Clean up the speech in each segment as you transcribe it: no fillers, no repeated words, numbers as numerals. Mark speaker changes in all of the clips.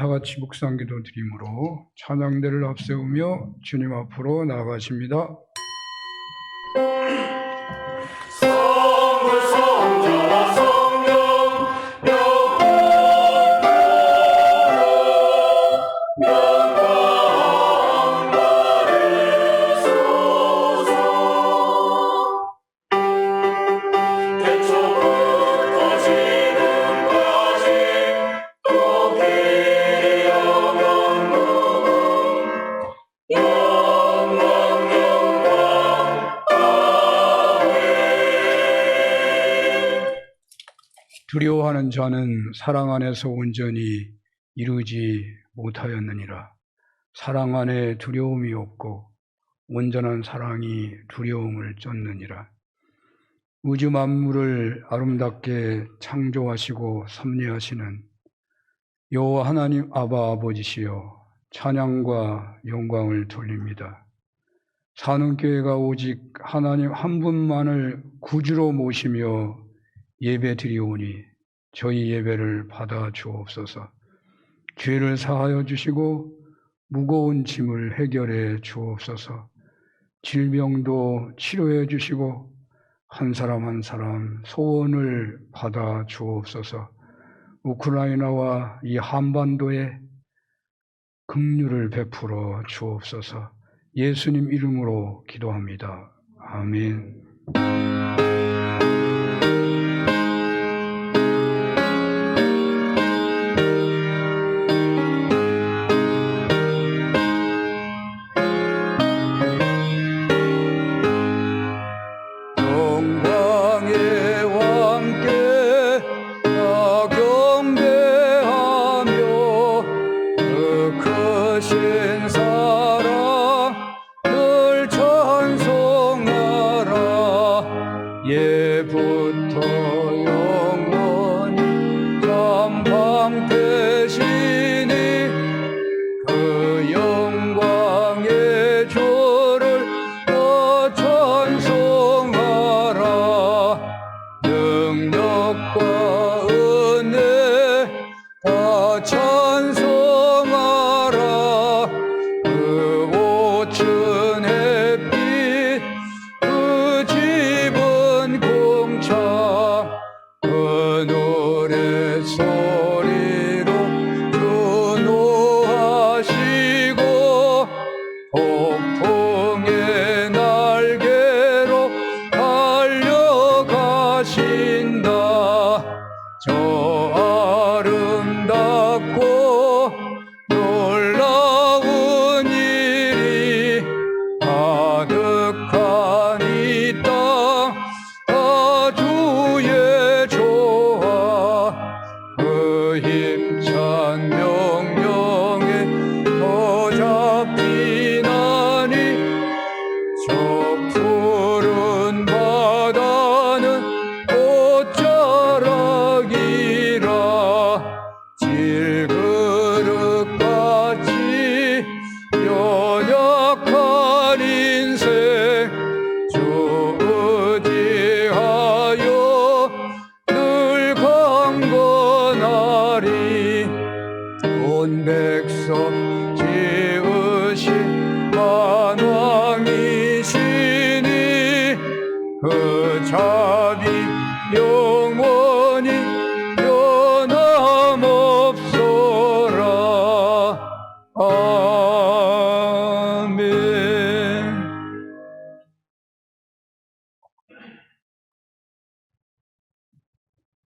Speaker 1: 다 같이 묵상기도 드림으로 찬양대를 앞세우며 주님 앞으로 나아가십니다. 두려워하는 자는 사랑 안에서 온전히 이루지 못하였느니라. 사랑 안에 두려움이 없고 온전한 사랑이 두려움을 쫓느니라. 우주 만물을 아름답게 창조하시고 섭리하시는 여호와 하나님 아바 아버지시여, 찬양과 영광을 돌립니다. 산음교회가 오직 하나님 한 분만을 구주로 모시며 예배 드리오니 저희 예배를 받아 주옵소서. 죄를 사하여 주시고 무거운 짐을 해결해 주옵소서. 질병도 치료해 주시고 한 사람 한 사람 소원을 받아 주옵소서. 우크라이나와 이 한반도에 긍휼을 베풀어 주옵소서. 예수님 이름으로 기도합니다. 아멘.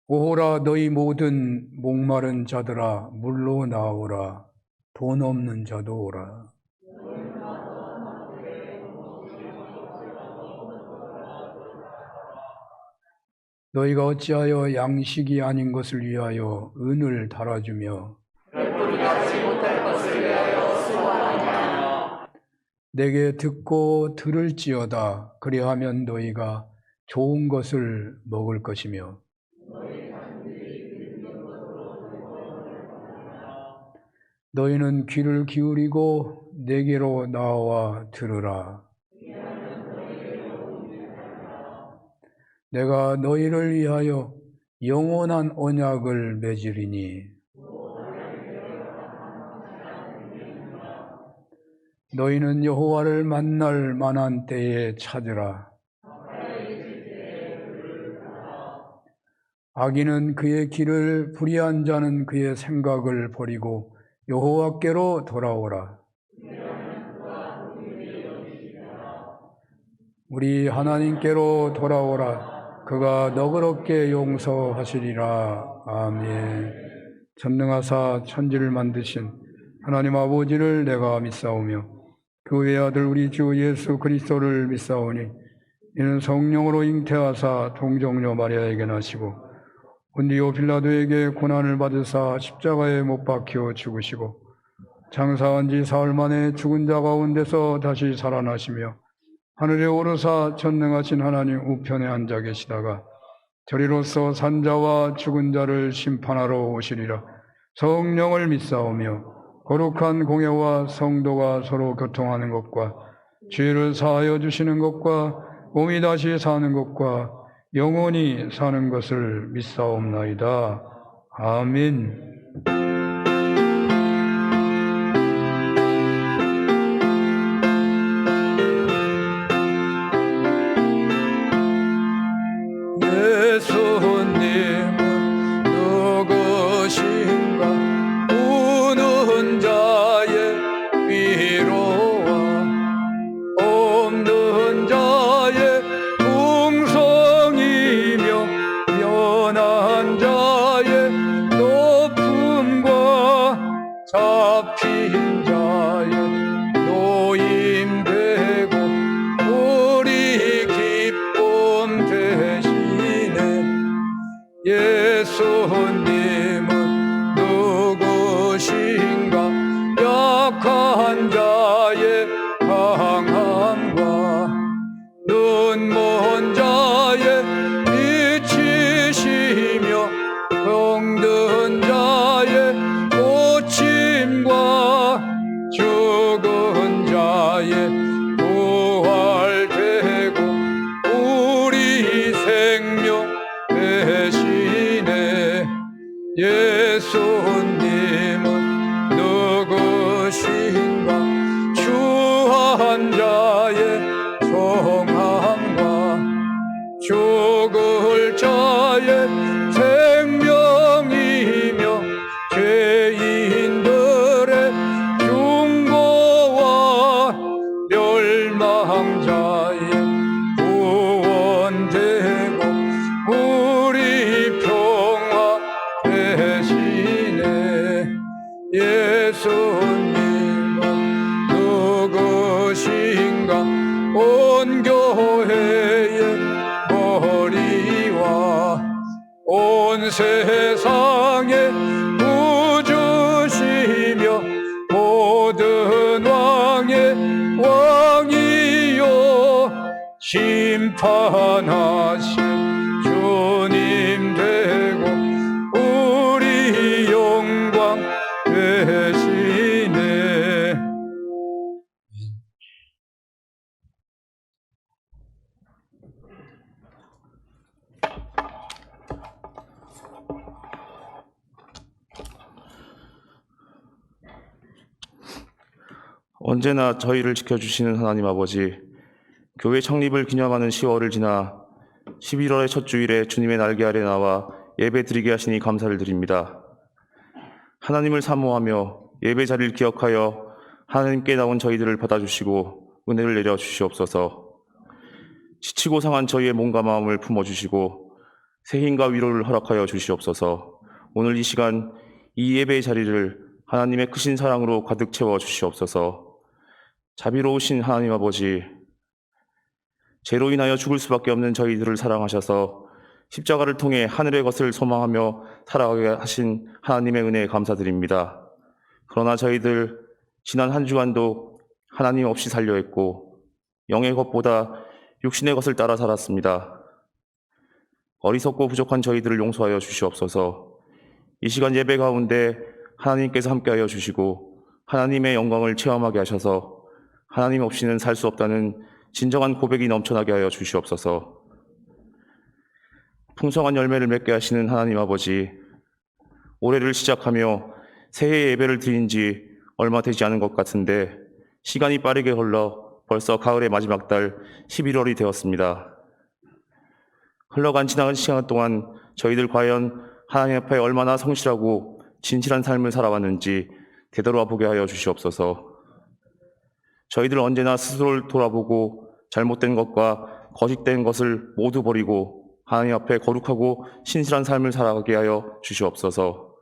Speaker 1: 오호라 너희 모든 목마른 자들아 물로 나오라. 돈 없는 자도 오라. 너희가 어찌하여 양식이 아닌 것을 위하여 은을 달아주며
Speaker 2: 별도로 갖지 못할 것을 위하여 수고하느냐.
Speaker 1: 내게 듣고 들을지어다. 그리하면 너희가 좋은 것을 먹을 것이며 너희는 귀를 기울이고 내게로 나와 들으라. 내가 너희를 위하여 영원한 언약을 맺으리니 너희는 여호와를 만날 만한 때에 찾으라. 악인은 그의 길을, 불의한 자는 그의 생각을 버리고 여호와께로 돌아오라. 우리 하나님께로 돌아오라. 그가 너그럽게 용서하시리라. 아멘. 전능하사 천지를 만드신 하나님 아버지를 내가 믿사오며 그 외아들 우리 주 예수 그리스도를 믿사오니 이는 성령으로 잉태하사 동정녀 마리아에게 나시고 본디오 빌라도에게 고난을 받으사 십자가에 못 박혀 죽으시고 장사한 지 사흘 만에 죽은 자 가운데서 다시 살아나시며 하늘에 오르사 전능하신 하나님 우편에 앉아 계시다가 저리로서 산자와 죽은 자를 심판하러 오시리라. 성령을 믿사오며 거룩한 공예와 성도가 서로 교통하는 것과 죄를 사하여 주시는 것과 몸이 다시 사는 것과 영원히 사는 것을 믿사옵나이다. 아멘. 예수님은 누구신가? 우는 자의 위로와 없는 자의 풍성이며 연한 자의 높음과 잡힌 자의 노임되고 우리 기쁨 되시네. 예수님은 누구신가? 약한 자의 강함과 눈먼 자의 빛이시며 병든 자의 고침과 죽은 자의 부활되고 우리 생명 되시네. 예수님은 누구신가? 추한 자의 성함과 죽을 자의 생명이며 죄인들의 중보와 멸망자의 구원되고 우리 평화 되시네. 예수님은 누구신가? 온 교회의 머리와 온 세상의 구주시며 모든 왕의 왕이요 심판하신 주님 되고 우리 영광 되시네.
Speaker 3: 언제나 저희를 지켜주시는 하나님 아버지, 교회 창립을 기념하는 10월을 지나 11월의 첫 주일에 주님의 날개 아래 나와 예배 드리게 하시니 감사를 드립니다. 하나님을 사모하며 예배 자리를 기억하여 하나님께 나온 저희들을 받아주시고 은혜를 내려 주시옵소서. 지치고 상한 저희의 몸과 마음을 품어주시고 새 힘과 위로를 허락하여 주시옵소서. 오늘 이 시간 이 예배의 자리를 하나님의 크신 사랑으로 가득 채워 주시옵소서. 자비로우신 하나님 아버지, 죄로 인하여 죽을 수밖에 없는 저희들을 사랑하셔서 십자가를 통해 하늘의 것을 소망하며 살아가게 하신 하나님의 은혜에 감사드립니다. 그러나 저희들 지난 한 주간도 하나님 없이 살려 했고 영의 것보다 육신의 것을 따라 살았습니다. 어리석고 부족한 저희들을 용서하여 주시옵소서. 이 시간 예배 가운데 하나님께서 함께하여 주시고 하나님의 영광을 체험하게 하셔서 하나님 없이는 살 수 없다는 진정한 고백이 넘쳐나게 하여 주시옵소서. 풍성한 열매를 맺게 하시는 하나님 아버지, 올해를 시작하며 새해 예배를 드린 지 얼마 되지 않은 것 같은데 시간이 빠르게 흘러 벌써 가을의 마지막 달 11월이 되었습니다. 흘러간 지나간 시간 동안 저희들 과연 하나님 앞에 얼마나 성실하고 진실한 삶을 살아왔는지 되돌아보게 하여 주시옵소서. 저희들 언제나 스스로를 돌아보고 잘못된 것과 거짓된 것을 모두 버리고 하나님 앞에 거룩하고 신실한 삶을 살아가게 하여 주시옵소서.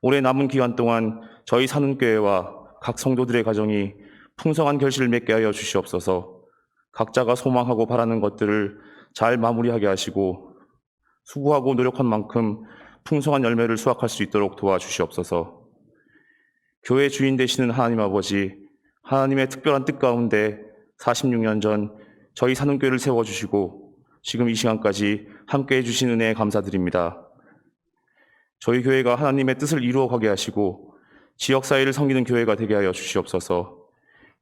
Speaker 3: 올해 남은 기간 동안 저희 사는교회와 각 성도들의 가정이 풍성한 결실을 맺게 하여 주시옵소서. 각자가 소망하고 바라는 것들을 잘 마무리하게 하시고 수고하고 노력한 만큼 풍성한 열매를 수확할 수 있도록 도와주시옵소서. 교회 주인 되시는 하나님 아버지, 하나님의 특별한 뜻 가운데 46년 전 저희 사는교회를 세워주시고 지금 이 시간까지 함께해 주신 은혜에 감사드립니다. 저희 교회가 하나님의 뜻을 이루어가게 하시고 지역사회를 섬기는 교회가 되게 하여 주시옵소서.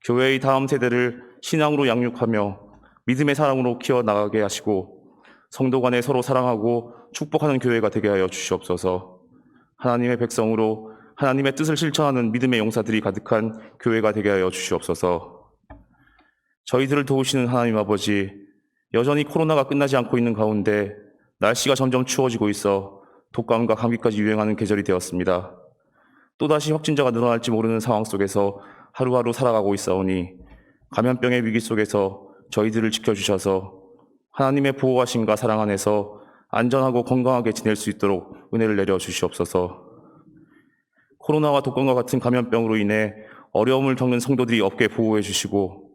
Speaker 3: 교회의 다음 세대를 신앙으로 양육하며 믿음의 사랑으로 키워나가게 하시고 성도 간에 서로 사랑하고 축복하는 교회가 되게 하여 주시옵소서. 하나님의 백성으로 하나님의 뜻을 실천하는 믿음의 용사들이 가득한 교회가 되게 하여 주시옵소서. 저희들을 도우시는 하나님 아버지, 여전히 코로나가 끝나지 않고 있는 가운데 날씨가 점점 추워지고 있어 독감과 감기까지 유행하는 계절이 되었습니다. 또다시 확진자가 늘어날지 모르는 상황 속에서 하루하루 살아가고 있사오니 감염병의 위기 속에서 저희들을 지켜주셔서 하나님의 보호하심과 사랑 안에서 안전하고 건강하게 지낼 수 있도록 은혜를 내려 주시옵소서. 코로나와 독감과 같은 감염병으로 인해 어려움을 겪는 성도들이 없게 보호해 주시고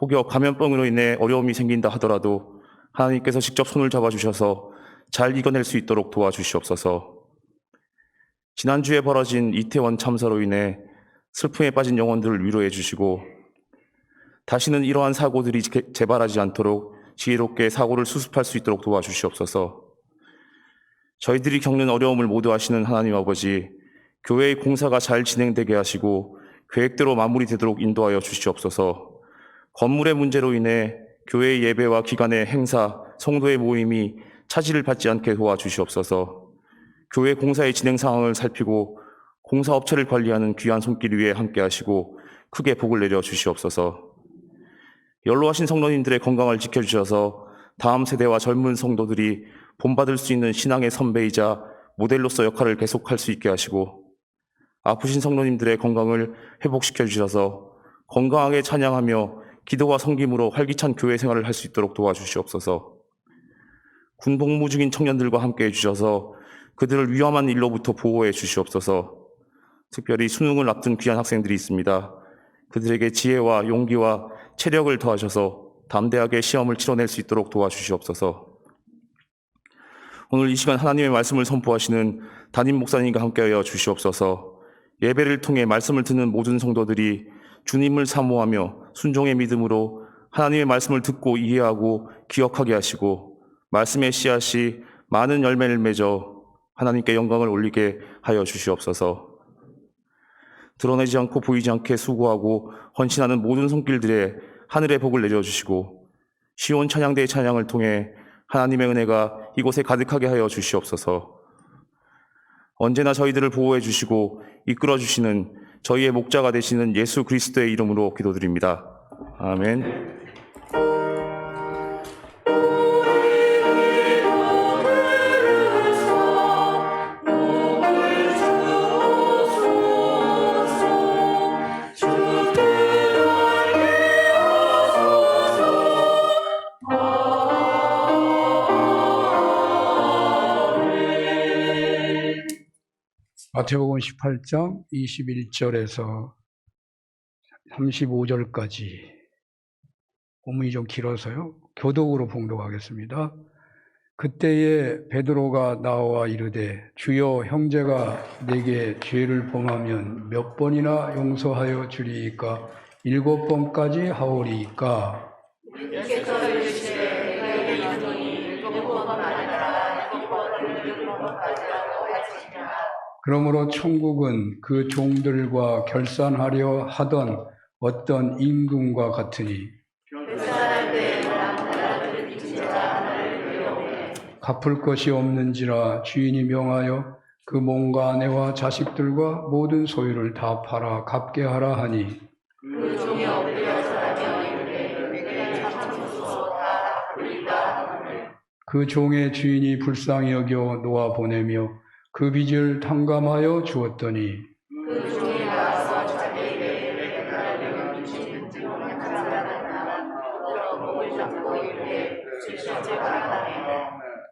Speaker 3: 혹여 감염병으로 인해 어려움이 생긴다 하더라도 하나님께서 직접 손을 잡아주셔서 잘 이겨낼 수 있도록 도와주시옵소서. 지난주에 벌어진 이태원 참사로 인해 슬픔에 빠진 영혼들을 위로해 주시고 다시는 이러한 사고들이 재발하지 않도록 지혜롭게 사고를 수습할 수 있도록 도와주시옵소서. 저희들이 겪는 어려움을 모두 아시는 하나님 아버지, 교회의 공사가 잘 진행되게 하시고 계획대로 마무리되도록 인도하여 주시옵소서. 건물의 문제로 인해 교회의 예배와 기관의 행사, 성도의 모임이 차질을 받지 않게 도와주시옵소서. 교회 공사의 진행 상황을 살피고 공사업체를 관리하는 귀한 손길 위에 함께 하시고 크게 복을 내려 주시옵소서. 연로하신 성도님들의 건강을 지켜주셔서 다음 세대와 젊은 성도들이 본받을 수 있는 신앙의 선배이자 모델로서 역할을 계속할 수 있게 하시고 아프신 성도님들의 건강을 회복시켜 주셔서 건강하게 찬양하며 기도와 섬김으로 활기찬 교회 생활을 할 수 있도록 도와주시옵소서. 군 복무 중인 청년들과 함께 해주셔서 그들을 위험한 일로부터 보호해 주시옵소서. 특별히 수능을 앞둔 귀한 학생들이 있습니다. 그들에게 지혜와 용기와 체력을 더하셔서 담대하게 시험을 치러낼 수 있도록 도와주시옵소서. 오늘 이 시간 하나님의 말씀을 선포하시는 담임 목사님과 함께하여 주시옵소서. 예배를 통해 말씀을 듣는 모든 성도들이 주님을 사모하며 순종의 믿음으로 하나님의 말씀을 듣고 이해하고 기억하게 하시고 말씀의 씨앗이 많은 열매를 맺어 하나님께 영광을 올리게 하여 주시옵소서. 드러내지 않고 보이지 않게 수고하고 헌신하는 모든 손길들에 하늘의 복을 내려주시고 시온 찬양대의 찬양을 통해 하나님의 은혜가 이곳에 가득하게 하여 주시옵소서. 언제나 저희들을 보호해 주시고 이끌어 주시는 저희의 목자가 되시는 예수 그리스도의 이름으로 기도드립니다. 아멘.
Speaker 1: 마태복음 18장 21절에서 35절까지 본문이 좀 길어서요. 교독으로 봉독하겠습니다. 그때에 베드로가 나와 이르되 주여 형제가 내게 죄를 범하면 몇 번이나 용서하여 주리이까 7번까지 하오리이까.
Speaker 2: 주께서 이르시되 내가 이르노니 7번은 아니라 7번을 7번까지라고 하시니라.
Speaker 1: 그러므로 천국은 그 종들과 결산하려 하던 어떤 임금과 같으니
Speaker 2: 결산할 때 남자를 빚진 자를 위로해
Speaker 1: 갚을 것이 없는지라 주인이 명하여 그 몸과 아내와 자식들과 모든 소유를 다 팔아 갚게 하라 하니
Speaker 2: 그 종이 엎드려 절하며 이르되 내가 참소서 다 갚으리다 하거늘
Speaker 1: 그 종의 주인이 불쌍히 여겨 놓아 보내며 그 빚을 탕감하여 주었더니
Speaker 2: 그 종이 나와서 자기에게 내가 미친 증언을 감사하나 들어 목을 잡고 이르되 주시제가 하나니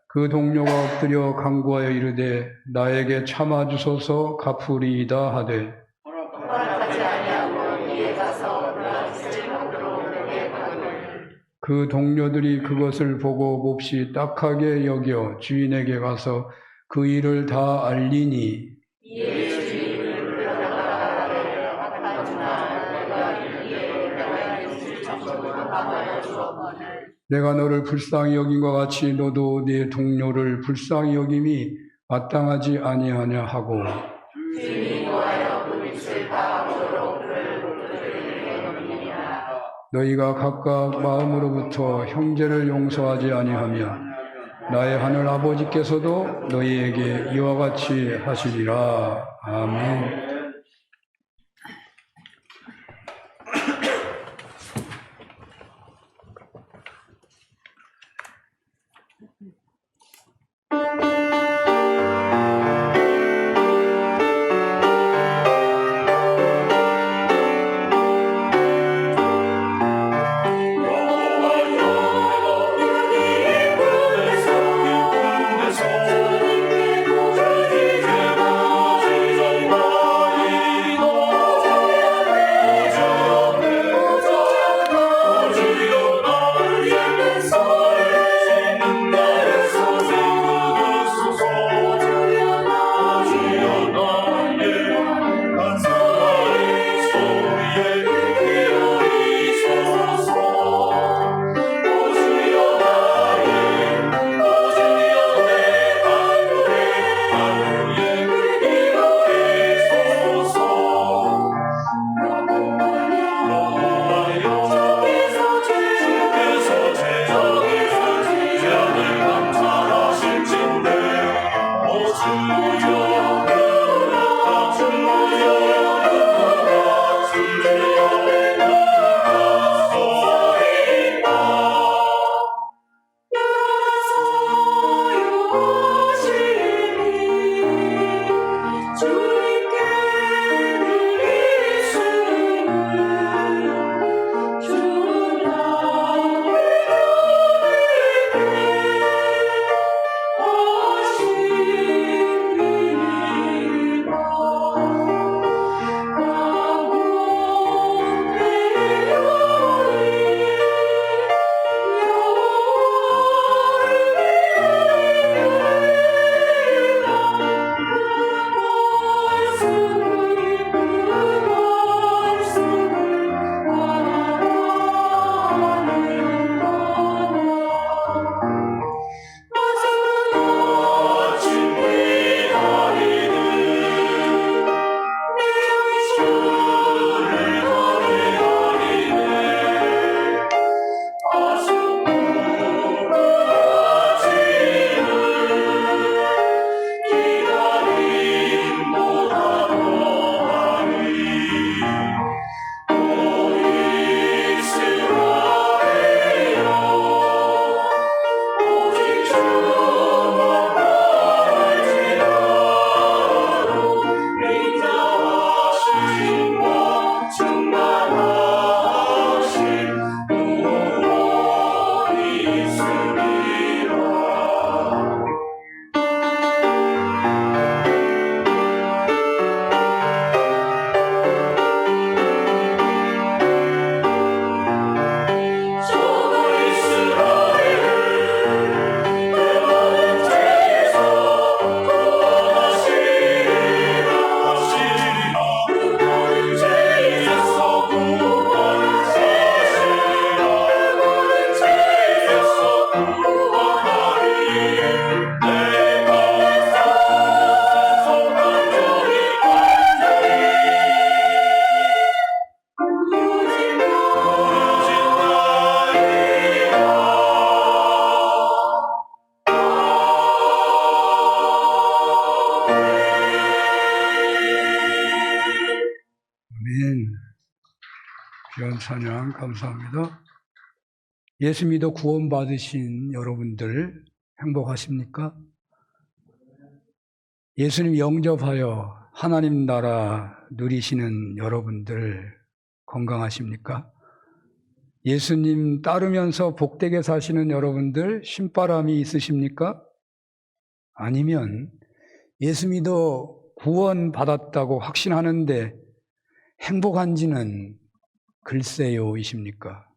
Speaker 1: 그 동료가 엎드려 간구하여 이르되 나에게 참아주소서 갚으리이다 하되
Speaker 2: 허락하지 아니하고 이에 가서 그가 빚을 받도록 내게 가거늘
Speaker 1: 그 동료들이 그것을 보고 몹시 딱하게 여겨 주인에게 가서 그 일을 다 알리니
Speaker 2: 이에 주인을 불러다가 갚아주나 내가 이에 내가 빚을 전부 갚아하여 주었거늘
Speaker 1: 내가 너를 불쌍히 여긴과 같이 너도 네 동료를 불쌍히 여김이 마땅하지 아니하냐 하고
Speaker 2: 주인이 노하여 그 빚을 다 갚도록 그를 그들에게 넘기니라
Speaker 1: 너희가 각각 마음으로부터 형제를 용서하지 아니하면 나의 하늘 아버지께서도 너희에게 이와 같이 하시리라. 아멘. 찬양 감사합니다. 예수 믿어 구원받으신 여러분들 행복하십니까? 예수님 영접하여 하나님 나라 누리시는 여러분들 건강하십니까? 예수님 따르면서 복되게 사시는 여러분들 신바람이 있으십니까? 아니면 예수 믿어 구원받았다고 확신하는데 행복한지는 글쎄요이십니까?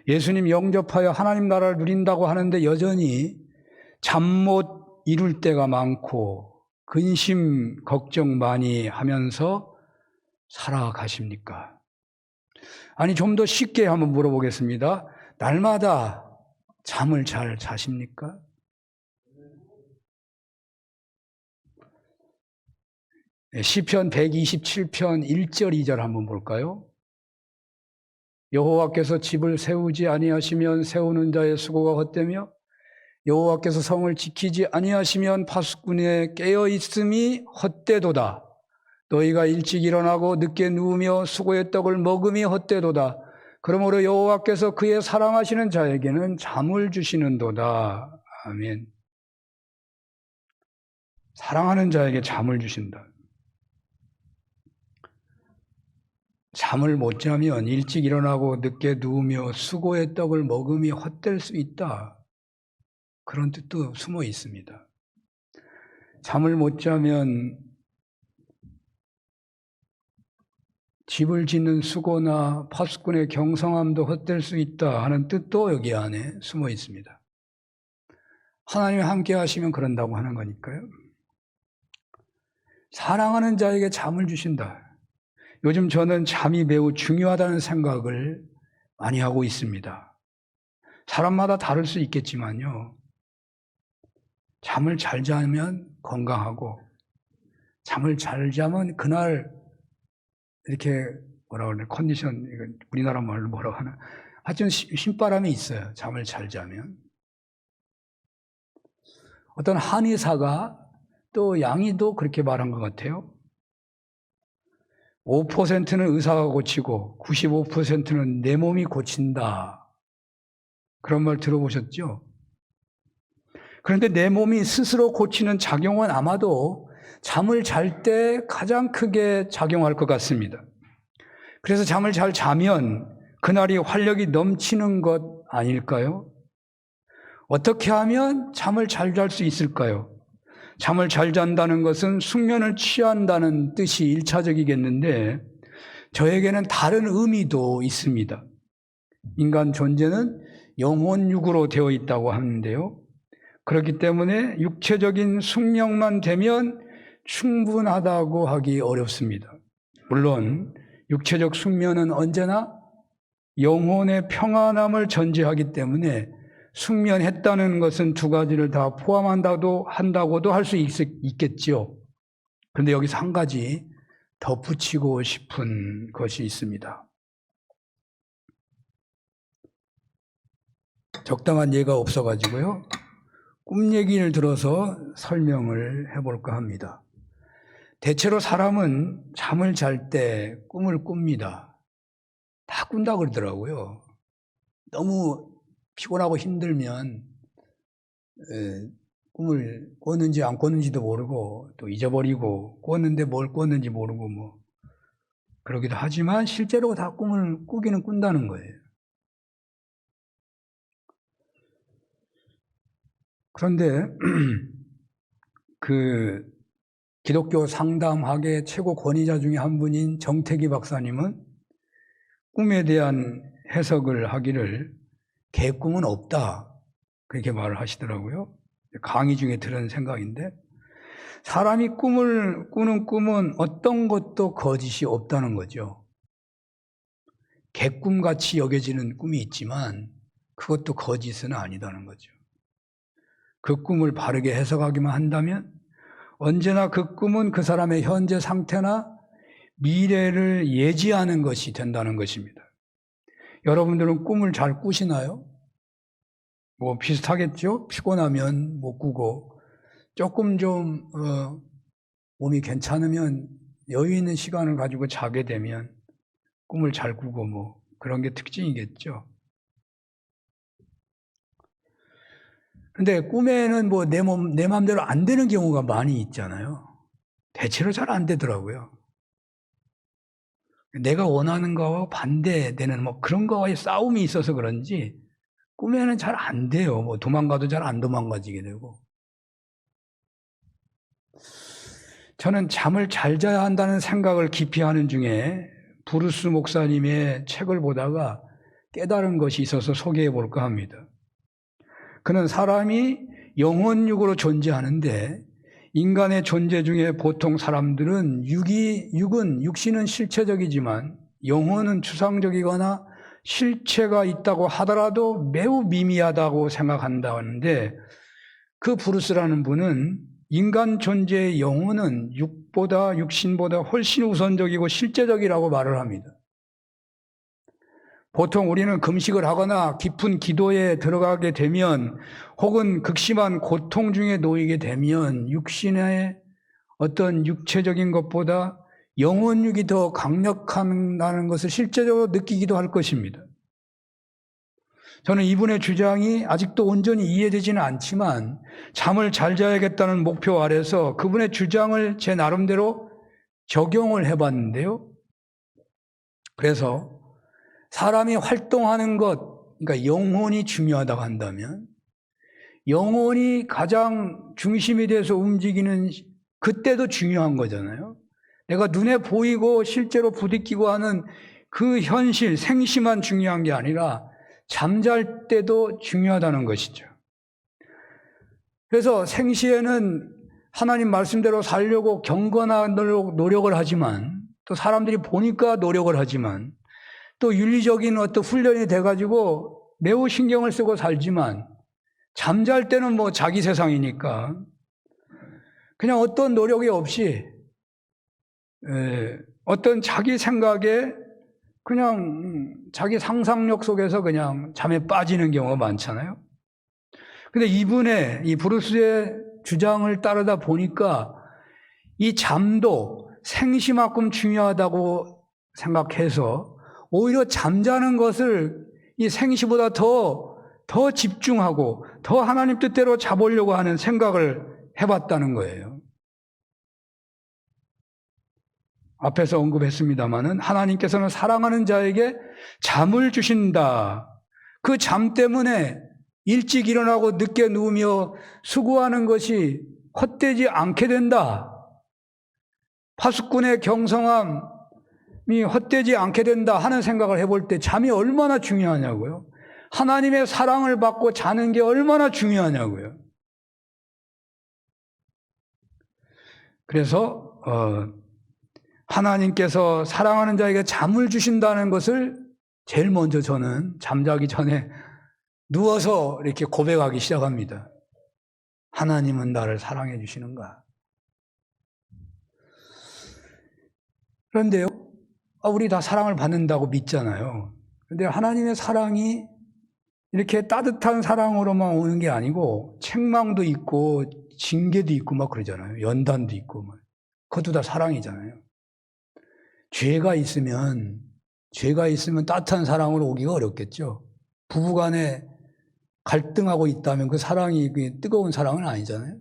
Speaker 1: 예수님 영접하여 하나님 나라를 누린다고 하는데 여전히 잠 못 이룰 때가 많고 근심 걱정 많이 하면서 살아가십니까? 아니 좀 더 쉽게 한번 물어보겠습니다. 날마다 잠을 잘 자십니까? 시편 127편 1절 2절 한번 볼까요? 여호와께서 집을 세우지 아니하시면 세우는 자의 수고가 헛되며 여호와께서 성을 지키지 아니하시면 파수꾼의 깨어있음이 헛되도다. 너희가 일찍 일어나고 늦게 누우며 수고의 떡을 먹음이 헛되도다. 그러므로 여호와께서 그의 사랑하시는 자에게는 잠을 주시는도다. 아멘. 사랑하는 자에게 잠을 주신다. 잠을 못 자면 일찍 일어나고 늦게 누우며 수고의 떡을 먹음이 헛될 수 있다. 그런 뜻도 숨어 있습니다. 잠을 못 자면 집을 짓는 수고나 파수꾼의 경성함도 헛될 수 있다 하는 뜻도 여기 안에 숨어 있습니다. 하나님이 함께 하시면 그런다고 하는 거니까요. 사랑하는 자에게 잠을 주신다. 요즘 저는 잠이 매우 중요하다는 생각을 많이 하고 있습니다. 사람마다 다를 수 있겠지만요. 잠을 잘 자면 건강하고 잠을 잘 자면 그날 이렇게 뭐라 그러나 컨디션, 우리나라 말로 뭐라고 하나 하여튼 신바람이 있어요. 잠을 잘 자면. 어떤 한의사가 또 양의도 그렇게 말한 것 같아요. 5%는 의사가 고치고 95%는 내 몸이 고친다. 그런 말 들어보셨죠? 그런데 내 몸이 스스로 고치는 작용은 아마도 잠을 잘 때 가장 크게 작용할 것 같습니다. 그래서 잠을 잘 자면 그날이 활력이 넘치는 것 아닐까요? 어떻게 하면 잠을 잘 잘 수 있을까요? 잠을 잘 잔다는 것은 숙면을 취한다는 뜻이 1차적이겠는데 저에게는 다른 의미도 있습니다. 인간 존재는 영혼육으로 되어 있다고 하는데요. 그렇기 때문에 육체적인 숙명만 되면 충분하다고 하기 어렵습니다. 물론 육체적 숙면은 언제나 영혼의 평안함을 전제하기 때문에 숙면했다는 것은 두 가지를 다 포함한다고도 할 수 있겠지요. 그런데 여기서 한 가지 덧붙이고 싶은 것이 있습니다. 적당한 예가 없어가지고요. 꿈 얘기를 들어서 설명을 해볼까 합니다. 대체로 사람은 잠을 잘 때 꿈을 꿉니다. 다 꾼다 그러더라고요. 너무 피곤하고 힘들면 꿈을 꿨는지 안 꿨는지도 모르고 또 잊어버리고 꿨는데 뭘 꿨는지 모르고 뭐 그러기도 하지만 실제로 다 꿈을 꾸기는 꾼다는 거예요. 그런데 그 기독교 상담학의 최고 권위자 중에 한 분인 정태기 박사님은 꿈에 대한 해석을 하기를 개꿈은 없다 그렇게 말을 하시더라고요. 강의 중에 들은 생각인데 사람이 꿈을 꾸는 꿈은 어떤 것도 거짓이 없다는 거죠. 개꿈같이 여겨지는 꿈이 있지만 그것도 거짓은 아니다는 거죠. 그 꿈을 바르게 해석하기만 한다면 언제나 그 꿈은 그 사람의 현재 상태나 미래를 예지하는 것이 된다는 것입니다. 여러분들은 꿈을 잘 꾸시나요? 뭐 비슷하겠죠? 피곤하면 못 꾸고 조금 좀 몸이 괜찮으면 여유 있는 시간을 가지고 자게 되면 꿈을 잘 꾸고 뭐 그런 게 특징이겠죠. 근데 꿈에는 뭐 내 마음대로 안 되는 경우가 많이 있잖아요. 대체로 잘 안 되더라고요. 내가 원하는 거와 반대되는 뭐 그런 거와의 싸움이 있어서 그런지 꿈에는 잘 안 돼요. 뭐 도망가도 잘 안 도망가지게 되고. 저는 잠을 잘 자야 한다는 생각을 깊이 하는 중에 브루스 목사님의 책을 보다가 깨달은 것이 있어서 소개해 볼까 합니다. 그는 사람이 영혼육으로 존재하는데 인간의 존재 중에 보통 사람들은 육신은 실체적이지만 영혼은 추상적이거나 실체가 있다고 하더라도 매우 미미하다고 생각한다는데 그 브루스라는 분은 인간 존재의 영혼은 육신보다 훨씬 우선적이고 실제적이라고 말을 합니다. 보통 우리는 금식을 하거나 깊은 기도에 들어가게 되면 혹은 극심한 고통 중에 놓이게 되면 육신의 어떤 육체적인 것보다 영혼육이 더 강력하다는 것을 실제적으로 느끼기도 할 것입니다. 저는 이분의 주장이 아직도 온전히 이해되지는 않지만 잠을 잘 자야겠다는 목표 아래서 그분의 주장을 제 나름대로 적용을 해봤는데요. 그래서 사람이 활동하는 것, 그러니까 영혼이 중요하다고 한다면 영혼이 가장 중심이 돼서 움직이는 그때도 중요한 거잖아요. 내가 눈에 보이고 실제로 부딪히고 하는 그 현실, 생시만 중요한 게 아니라 잠잘 때도 중요하다는 것이죠. 그래서 생시에는 하나님 말씀대로 살려고 경건한 노력을 하지만 또 사람들이 보니까 노력을 하지만 또 윤리적인 어떤 훈련이 돼가지고 매우 신경을 쓰고 살지만 잠잘 때는 뭐 자기 세상이니까 그냥 어떤 노력이 없이 어떤 자기 생각에 그냥 자기 상상력 속에서 그냥 잠에 빠지는 경우가 많잖아요. 근데 이 브루스의 주장을 따르다 보니까 이 잠도 생시만큼 중요하다고 생각해서 오히려 잠자는 것을 이 생시보다 더 집중하고 더 하나님 뜻대로 잡으려고 하는 생각을 해봤다는 거예요. 앞에서 언급했습니다마는 하나님께서는 사랑하는 자에게 잠을 주신다. 그 잠 때문에 일찍 일어나고 늦게 누우며 수고하는 것이 헛되지 않게 된다. 파수꾼의 경성함이 헛되지 않게 된다 하는 생각을 해볼 때 잠이 얼마나 중요하냐고요. 하나님의 사랑을 받고 자는 게 얼마나 중요하냐고요. 그래서 하나님께서 사랑하는 자에게 잠을 주신다는 것을 제일 먼저 저는 잠자기 전에 누워서 이렇게 고백하기 시작합니다. 하나님은 나를 사랑해 주시는가? 그런데요, 우리 다 사랑을 받는다고 믿잖아요. 그런데 하나님의 사랑이 이렇게 따뜻한 사랑으로만 오는 게 아니고 책망도 있고 징계도 있고 막 그러잖아요. 연단도 있고 막. 그것도 다 사랑이잖아요. 죄가 있으면 따뜻한 사랑으로 오기가 어렵겠죠. 부부간에 갈등하고 있다면 그 사랑이 뜨거운 사랑은 아니잖아요.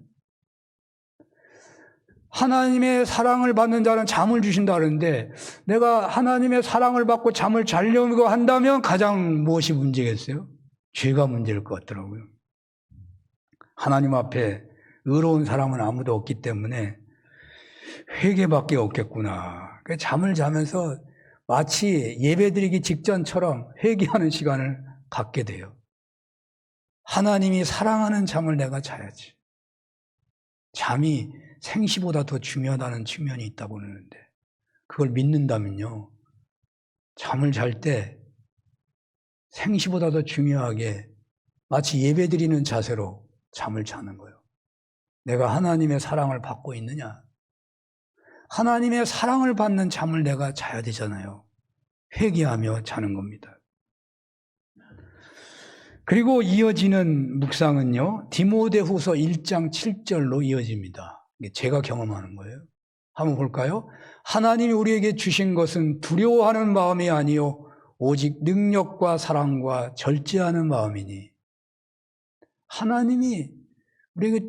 Speaker 1: 하나님의 사랑을 받는 자는 잠을 주신다 그러는데 내가 하나님의 사랑을 받고 잠을 자려고 한다면 가장 무엇이 문제겠어요? 죄가 문제일 것 같더라고요. 하나님 앞에 의로운 사람은 아무도 없기 때문에 회개밖에 없겠구나. 잠을 자면서 마치 예배드리기 직전처럼 회개하는 시간을 갖게 돼요. 하나님이 사랑하는 잠을 내가 자야지. 잠이 생시보다 더 중요하다는 측면이 있다고 그러는데 그걸 믿는다면요. 잠을 잘 때 생시보다 더 중요하게 마치 예배드리는 자세로 잠을 자는 거예요. 내가 하나님의 사랑을 받고 있느냐? 하나님의 사랑을 받는 잠을 내가 자야 되잖아요. 회개하며 자는 겁니다. 그리고 이어지는 묵상은요. 디모데후서 1장 7절로 이어집니다. 이게 제가 경험하는 거예요. 한번 볼까요? 하나님이 우리에게 주신 것은 두려워하는 마음이 아니요 오직 능력과 사랑과 절제하는 마음이니. 하나님이 우리에게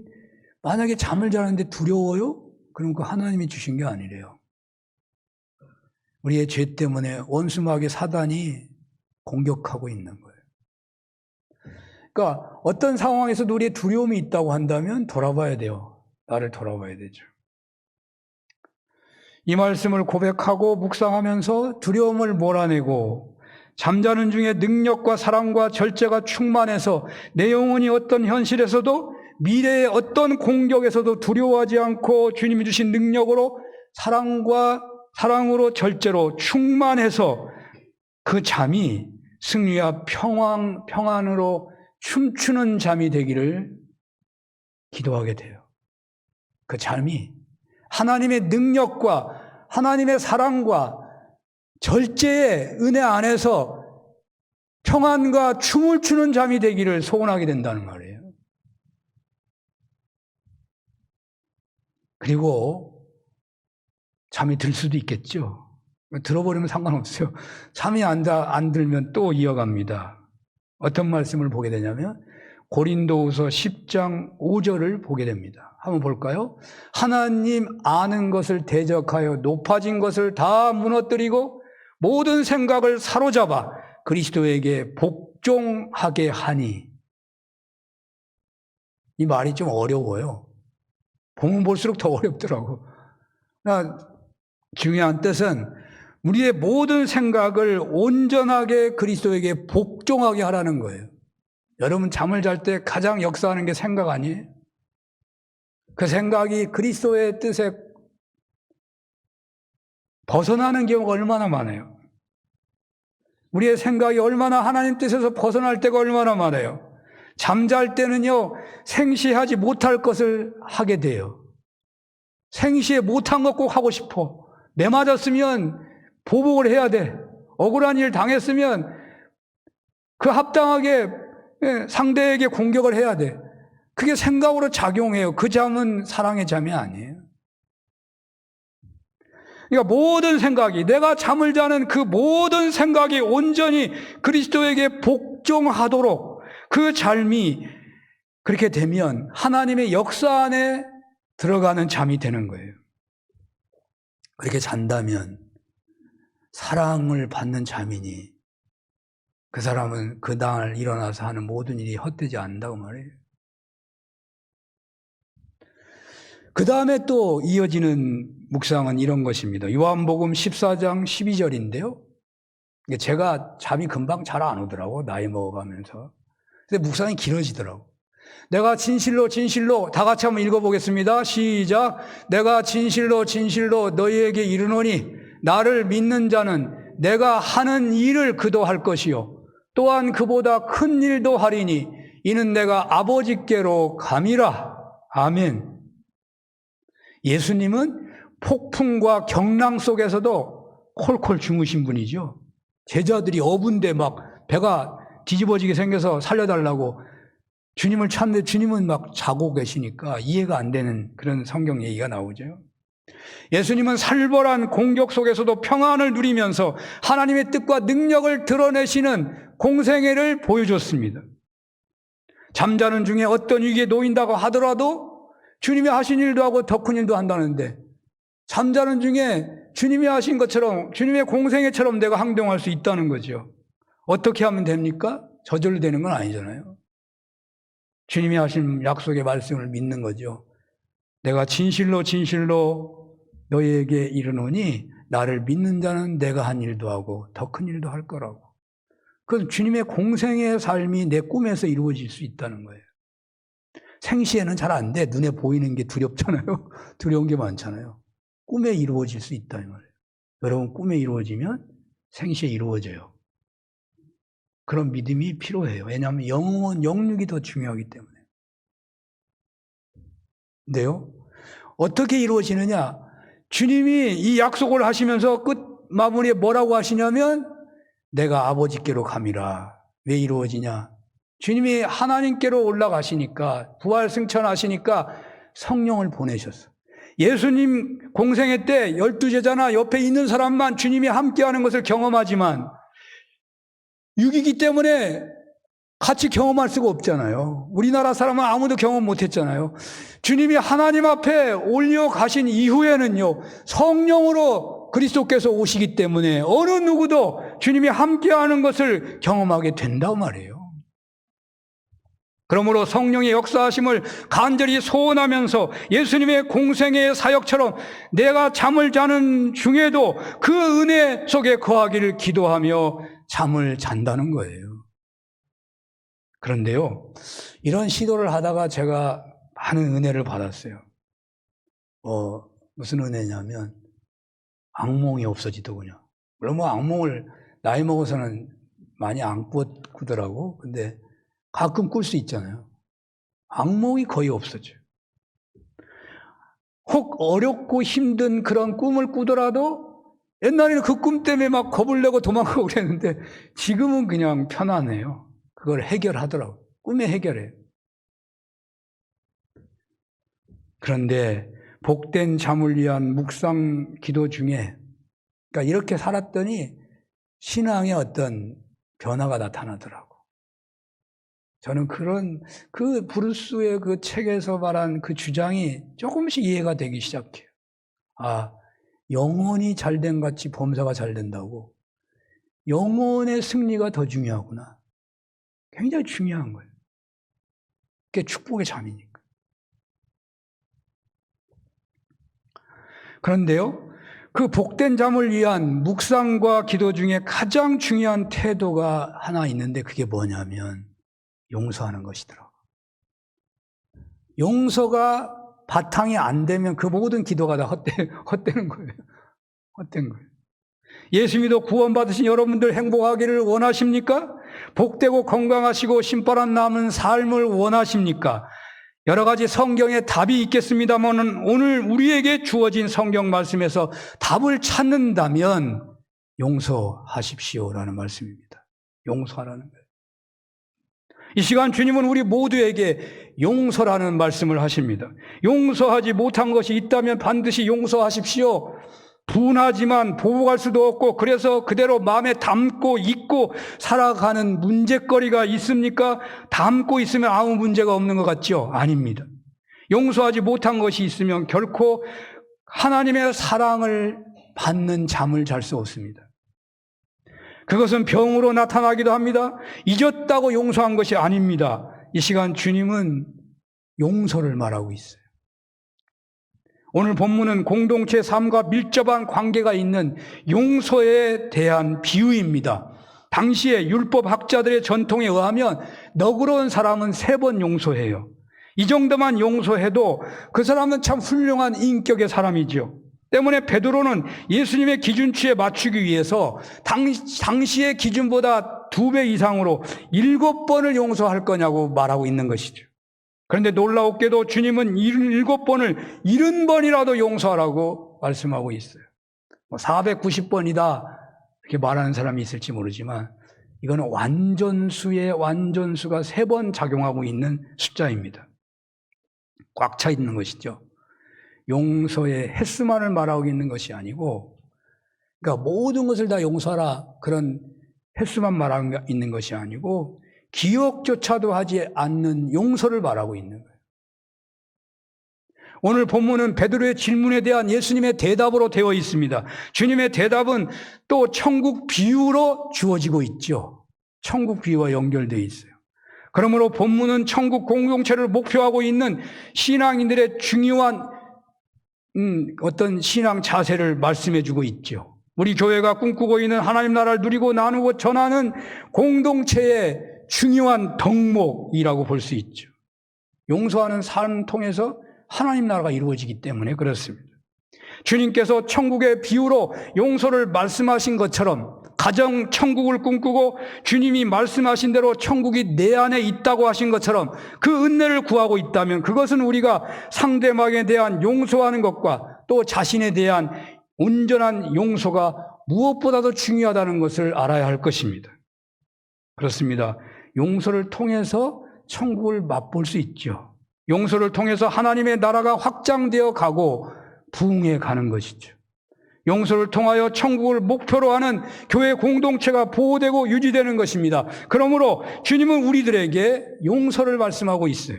Speaker 1: 만약에 잠을 자는데 두려워요? 그럼 그 하나님이 주신 게 아니래요. 우리의 죄 때문에 원수마귀 사단이 공격하고 있는 거예요. 그러니까 어떤 상황에서도 우리의 두려움이 있다고 한다면 돌아봐야 돼요. 나를 돌아봐야 되죠. 이 말씀을 고백하고 묵상하면서 두려움을 몰아내고 잠자는 중에 능력과 사랑과 절제가 충만해서 내 영혼이 어떤 현실에서도 미래의 어떤 공격에서도 두려워하지 않고 주님이 주신 능력으로 사랑으로 절제로 충만해서 그 잠이 승리와 평안으로 춤추는 잠이 되기를 기도하게 돼요. 그 잠이 하나님의 능력과 하나님의 사랑과 절제의 은혜 안에서 평안과 춤을 추는 잠이 되기를 소원하게 된다는 말이에요. 그리고 잠이 들 수도 있겠죠. 들어버리면 상관없어요. 잠이 안 들면 또 이어갑니다. 어떤 말씀을 보게 되냐면 고린도후서 10장 5절을 보게 됩니다. 한번 볼까요? 하나님 아는 것을 대적하여 높아진 것을 다 무너뜨리고 모든 생각을 사로잡아 그리스도에게 복종하게 하니. 이 말이 좀 어려워요. 보면 볼수록 더 어렵더라고. 중요한 뜻은 우리의 모든 생각을 온전하게 그리스도에게 복종하게 하라는 거예요. 여러분 잠을 잘 때 가장 역사하는 게 생각 아니에요? 그 생각이 그리스도의 뜻에 벗어나는 경우가 얼마나 많아요. 우리의 생각이 얼마나 하나님 뜻에서 벗어날 때가 얼마나 많아요. 잠잘 때는요, 생시하지 못할 것을 하게 돼요. 생시에 못한 것 꼭 하고 싶어. 매 맞았으면 보복을 해야 돼. 억울한 일 당했으면 그 합당하게 상대에게 공격을 해야 돼. 그게 생각으로 작용해요. 그 잠은 사랑의 잠이 아니에요. 그러니까 모든 생각이, 내가 잠을 자는 그 모든 생각이 온전히 그리스도에게 복종하도록 그 삶이 그렇게 되면 하나님의 역사 안에 들어가는 잠이 되는 거예요. 그렇게 잔다면 사랑을 받는 잠이니 그 사람은 그 날 일어나서 하는 모든 일이 헛되지 않는다고 말해요. 그 다음에 또 이어지는 묵상은 이런 것입니다. 요한복음 14장 12절인데요. 제가 잠이 금방 잘 안 오더라고, 나이 먹어가면서. 근데 묵상이 길어지더라고. 내가 진실로 다 같이 한번 읽어보겠습니다. 시작. 내가 진실로 너희에게 이르노니 나를 믿는 자는 내가 하는 일을 그도 할 것이요 또한 그보다 큰 일도 하리니 이는 내가 아버지께로 감이라. 아멘. 예수님은 폭풍과 경랑 속에서도 콜콜 주무신 분이죠. 제자들이 어분데 막 배가 뒤집어지게 생겨서 살려달라고 주님을 찾는데 주님은 막 자고 계시니까 이해가 안 되는 그런 성경 얘기가 나오죠. 예수님은 살벌한 공격 속에서도 평안을 누리면서 하나님의 뜻과 능력을 드러내시는 공생애를 보여줬습니다. 잠자는 중에 어떤 위기에 놓인다고 하더라도 주님이 하신 일도 하고 더 큰 일도 한다는데 잠자는 중에 주님이 하신 것처럼 주님의 공생애처럼 내가 행동할 수 있다는 거죠. 어떻게 하면 됩니까? 저절로 되는 건 아니잖아요. 주님이 하신 약속의 말씀을 믿는 거죠. 내가 진실로 너희에게 이르노니 나를 믿는 자는 내가 한 일도 하고 더 큰 일도 할 거라고. 그건 주님의 공생의 삶이 내 꿈에서 이루어질 수 있다는 거예요. 생시에는 잘 안 돼. 눈에 보이는 게 두렵잖아요. 두려운 게 많잖아요. 꿈에 이루어질 수 있다는 말이에요. 여러분 꿈에 이루어지면 생시에 이루어져요. 그런 믿음이 필요해요. 왜냐하면 영육이 더 중요하기 때문에. 근데요, 어떻게 이루어지느냐? 주님이 이 약속을 하시면서 끝 마무리에 뭐라고 하시냐면 내가 아버지께로 감이라. 왜 이루어지냐? 주님이 하나님께로 올라가시니까 부활 승천하시니까 성령을 보내셨어. 예수님 공생애 때 12제자나 옆에 있는 사람만 주님이 함께하는 것을 경험하지만 육이기 때문에 같이 경험할 수가 없잖아요. 우리나라 사람은 아무도 경험 못했잖아요. 주님이 하나님 앞에 올려가신 이후에는요, 성령으로 그리스도께서 오시기 때문에 어느 누구도 주님이 함께하는 것을 경험하게 된다고 말이에요. 그러므로 성령의 역사하심을 간절히 소원하면서 예수님의 공생애의 사역처럼 내가 잠을 자는 중에도 그 은혜 속에 거하기를 기도하며 잠을 잔다는 거예요. 그런데요, 이런 시도를 하다가 제가 많은 은혜를 받았어요. 무슨 은혜냐면 악몽이 없어지더군요. 물론 뭐 악몽을 나이 먹어서는 많이 안 꾸더라고. 근데 가끔 꿀 수 있잖아요. 악몽이 거의 없어져요. 혹 어렵고 힘든 그런 꿈을 꾸더라도 옛날에는 그 꿈 때문에 막 겁을 내고 도망가고 그랬는데 지금은 그냥 편안해요. 그걸 해결하더라고요. 꿈에 해결해요. 그런데 복된 잠을 위한 묵상 기도 중에 그러니까 이렇게 살았더니 신앙에 어떤 변화가 나타나더라고. 저는 그 브루스의 그 책에서 말한 그 주장이 조금씩 이해가 되기 시작해요. 아, 영혼이 잘된 같이 범사가 잘 된다고. 영혼의 승리가 더 중요하구나. 굉장히 중요한 거예요. 그게 축복의 잠이니까. 그런데요, 그 복된 잠을 위한 묵상과 기도 중에 가장 중요한 태도가 하나 있는데 그게 뭐냐면 용서하는 것이더라고요. 용서가 바탕이 안 되면 그 모든 기도가 다 헛되는 거예요. 헛된 거예요. 예수 믿어 구원받으신 여러분들 행복하기를 원하십니까? 복되고 건강하시고 신바람 남은 삶을 원하십니까? 여러 가지 성경에 답이 있겠습니다만 오늘 우리에게 주어진 성경 말씀에서 답을 찾는다면 용서하십시오라는 말씀입니다. 용서하라는 거예요. 이 시간 주님은 우리 모두에게 용서라는 말씀을 하십니다. 용서하지 못한 것이 있다면 반드시 용서하십시오. 분하지만 보복할 수도 없고 그래서 그대로 마음에 담고 잊고 살아가는 문제거리가 있습니까? 담고 있으면 아무 문제가 없는 것 같죠? 아닙니다. 용서하지 못한 것이 있으면 결코 하나님의 사랑을 받는 잠을 잘 수 없습니다. 그것은 병으로 나타나기도 합니다. 잊었다고 용서한 것이 아닙니다. 이 시간 주님은 용서를 말하고 있어요. 오늘 본문은 공동체 삶과 밀접한 관계가 있는 용서에 대한 비유입니다. 당시의 율법학자들의 전통에 의하면 너그러운 사람은 3번 용서해요. 이 정도만 용서해도 그 사람은 참 훌륭한 인격의 사람이죠. 때문에 베드로는 예수님의 기준치에 맞추기 위해서 당시의 기준보다 2배 이상으로 7번을 용서할 거냐고 말하고 있는 것이죠. 그런데 놀라웠게도 주님은 7번을 70번이라도 용서하라고 말씀하고 있어요. 490번이다 이렇게 말하는 사람이 있을지 모르지만 이거는 완전수의 완전수가 3번 작용하고 있는 숫자입니다. 꽉 차 있는 것이죠. 용서의 횟수만을 말하고 있는 것이 아니고 그러니까 모든 것을 다 용서하라 그런 횟수만 말하고 있는 것이 아니고 기억조차도 하지 않는 용서를 말하고 있는 거예요. 오늘 본문은 베드로의 질문에 대한 예수님의 대답으로 되어 있습니다. 주님의 대답은 또 천국 비유로 주어지고 있죠. 천국 비유와 연결되어 있어요. 그러므로 본문은 천국 공동체를 목표하고 있는 신앙인들의 중요한 어떤 신앙 자세를 말씀해 주고 있죠. 우리 교회가 꿈꾸고 있는 하나님 나라를 누리고 나누고 전하는 공동체의 중요한 덕목이라고 볼 수 있죠. 용서하는 삶을 통해서 하나님 나라가 이루어지기 때문에 그렇습니다. 주님께서 천국의 비유로 용서를 말씀하신 것처럼 가정 천국을 꿈꾸고 주님이 말씀하신 대로 천국이 내 안에 있다고 하신 것처럼 그 은혜를 구하고 있다면 그것은 우리가 상대방에 대한 용서하는 것과 또 자신에 대한 온전한 용서가 무엇보다도 중요하다는 것을 알아야 할 것입니다. 그렇습니다. 용서를 통해서 천국을 맛볼 수 있죠. 용서를 통해서 하나님의 나라가 확장되어 가고 부흥해 가는 것이죠. 용서를 통하여 천국을 목표로 하는 교회 공동체가 보호되고 유지되는 것입니다. 그러므로 주님은 우리들에게 용서를 말씀하고 있어요.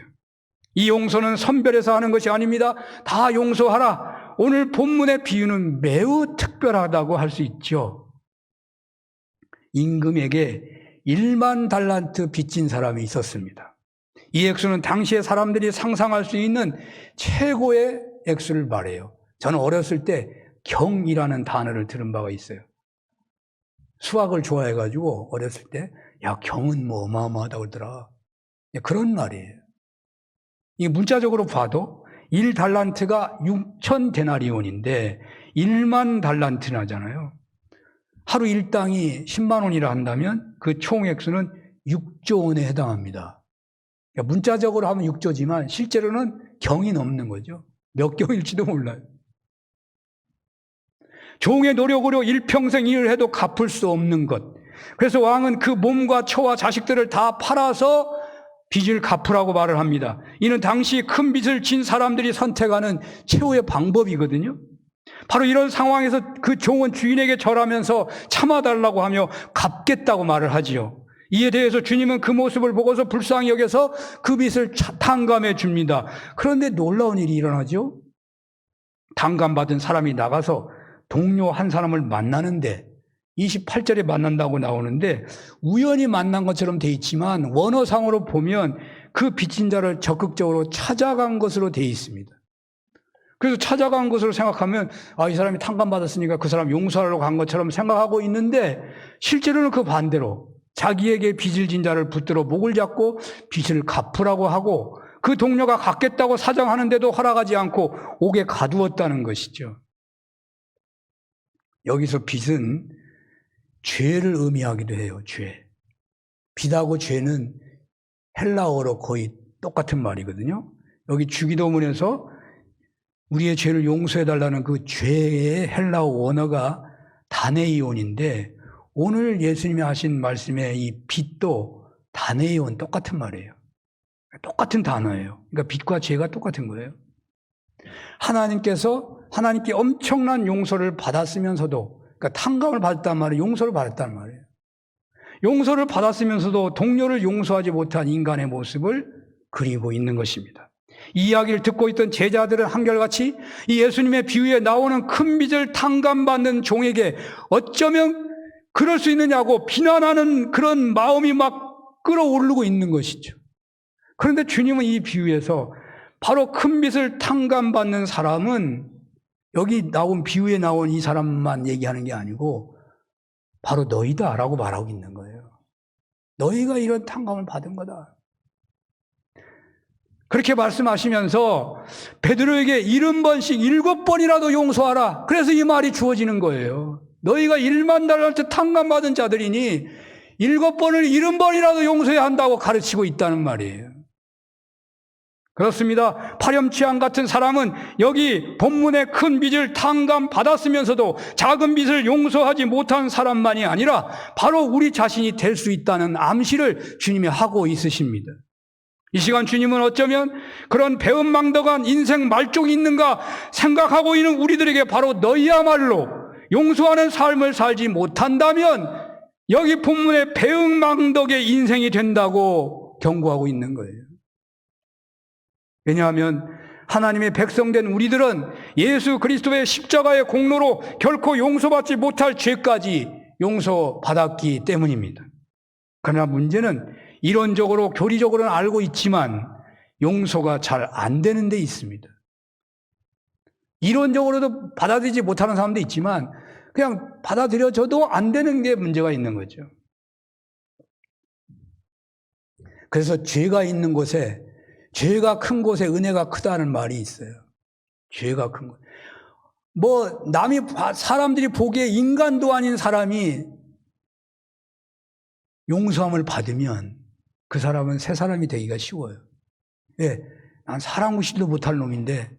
Speaker 1: 이 용서는 선별해서 하는 것이 아닙니다. 다 용서하라. 오늘 본문의 비유는 매우 특별하다고 할 수 있죠. 임금에게 1만 달란트 빚진 사람이 있었습니다. 이 액수는 당시의 사람들이 상상할 수 있는 최고의 액수를 말해요. 저는 어렸을 때 경이라는 단어를 들은 바가 있어요. 수학을 좋아해가지고 어렸을 때 야, 경은 뭐 어마어마하다고 그러더라. 그런 말이에요. 이 문자적으로 봐도 1달란트가 6천 데나리온인데 1만 달란트나잖아요. 하루 일당이 10만 원이라 한다면 그 총 액수는 6조 원에 해당합니다. 그러니까 문자적으로 하면 6조지만 실제로는 경이 넘는 거죠. 몇 경일지도 몰라요. 종의 노력으로 일평생 일을 해도 갚을 수 없는 것. 그래서 왕은 그 몸과 처와 자식들을 다 팔아서 빚을 갚으라고 말을 합니다. 이는 당시 큰 빚을 진 사람들이 선택하는 최후의 방법이거든요. 바로 이런 상황에서 그 종은 주인에게 절하면서 참아달라고 하며 갚겠다고 말을 하지요. 이에 대해서 주님은 그 모습을 보고서 불쌍히 여겨서 그 빚을 탕감해 줍니다. 그런데 놀라운 일이 일어나죠. 탕감받은 사람이 나가서 동료 한 사람을 만나는데 28절에 만난다고 나오는데 우연히 만난 것처럼 돼 있지만 원어상으로 보면 그 빚진 자를 적극적으로 찾아간 것으로 돼 있습니다. 그래서 찾아간 것으로 생각하면 이 사람이 탕감받았으니까 그 사람 용서하려고 간 것처럼 생각하고 있는데 실제로는 그 반대로 자기에게 빚을 진 자를 붙들어 목을 잡고 빚을 갚으라고 하고 그 동료가 갚겠다고 사정하는데도 허락하지 않고 옥에 가두었다는 것이죠. 여기서 빚은 죄를 의미하기도 해요. 죄. 빚하고 죄는 헬라어로 거의 똑같은 말이거든요. 여기 주기도문에서 우리의 죄를 용서해달라는 그 죄의 헬라어 원어가 다네이온인데 오늘 예수님이 하신 말씀에 이 빚도 다네이온 똑같은 말이에요. 똑같은 단어예요. 그러니까 빚과 죄가 똑같은 거예요. 하나님께 엄청난 용서를 받았으면서도 그러니까 탕감을 받았단 말이에요. 용서를 받았단 말이에요. 용서를 받았으면서도 동료를 용서하지 못한 인간의 모습을 그리고 있는 것입니다. 이 이야기를 듣고 있던 제자들은 한결같이 이 예수님의 비유에 나오는 큰 빚을 탕감받는 종에게 어쩌면 그럴 수 있느냐고 비난하는 그런 마음이 막 끌어오르고 있는 것이죠. 그런데 주님은 이 비유에서 바로 큰 빚을 탕감받는 사람은 여기 나온 비유에 나온 이 사람만 얘기하는 게 아니고 바로 너희다라고 말하고 있는 거예요. 너희가 이런 탕감을 받은 거다. 그렇게 말씀하시면서 베드로에게 70번씩 7번이라도 용서하라. 그래서 이 말이 주어지는 거예요. 너희가 1만 달란트 탕감받은 자들이니 7번을 70번이라도 용서해야 한다고 가르치고 있다는 말이에요. 그렇습니다. 파렴치한 같은 사람은 여기 본문의 큰 빚을 탕감받았으면서도 작은 빚을 용서하지 못한 사람만이 아니라 바로 우리 자신이 될 수 있다는 암시를 주님이 하고 있으십니다. 이 시간 주님은 어쩌면 그런 배은망덕한 인생 말종이 있는가 생각하고 있는 우리들에게 바로 너희야말로 용서하는 삶을 살지 못한다면 여기 본문의 배은망덕의 인생이 된다고 경고하고 있는 거예요. 왜냐하면 하나님의 백성된 우리들은 예수 그리스도의 십자가의 공로로 결코 용서받지 못할 죄까지 용서받았기 때문입니다. 그러나 문제는 이론적으로 교리적으로는 알고 있지만 용서가 잘 안 되는 데 있습니다. 이론적으로도 받아들이지 못하는 사람도 있지만 그냥 받아들여져도 안 되는 게 문제가 있는 거죠. 그래서 죄가 있는 곳에 죄가 큰 곳에 은혜가 크다는 말이 있어요. 죄가 큰 곳. 사람들이 보기에 인간도 아닌 사람이 용서함을 받으면 그 사람은 새 사람이 되기가 쉬워요. 왜? 난 사람 무시도 못할 놈인데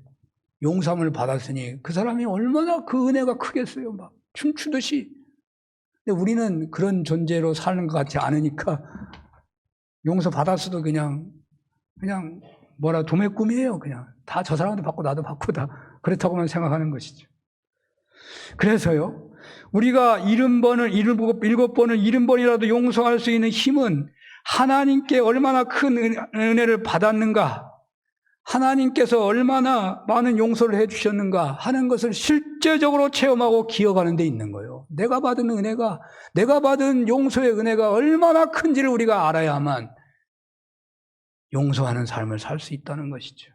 Speaker 1: 용서함을 받았으니 그 사람이 얼마나 그 은혜가 크겠어요. 막 춤추듯이. 근데 우리는 그런 존재로 사는 것 같지 않으니까 용서 받았어도 그냥 뭐라 도매 꿈이에요. 그냥 다 저 사람도 받고 나도 받고 다 그렇다고만 생각하는 것이죠. 그래서요, 우리가 7번을 70번이라도 용서할 수 있는 힘은 하나님께 얼마나 큰 은혜를 받았는가, 하나님께서 얼마나 많은 용서를 해주셨는가 하는 것을 실제적으로 체험하고 기억하는 데 있는 거예요. 내가 받은 용서의 은혜가 얼마나 큰지를 우리가 알아야만 용서하는 삶을 살 수 있다는 것이죠.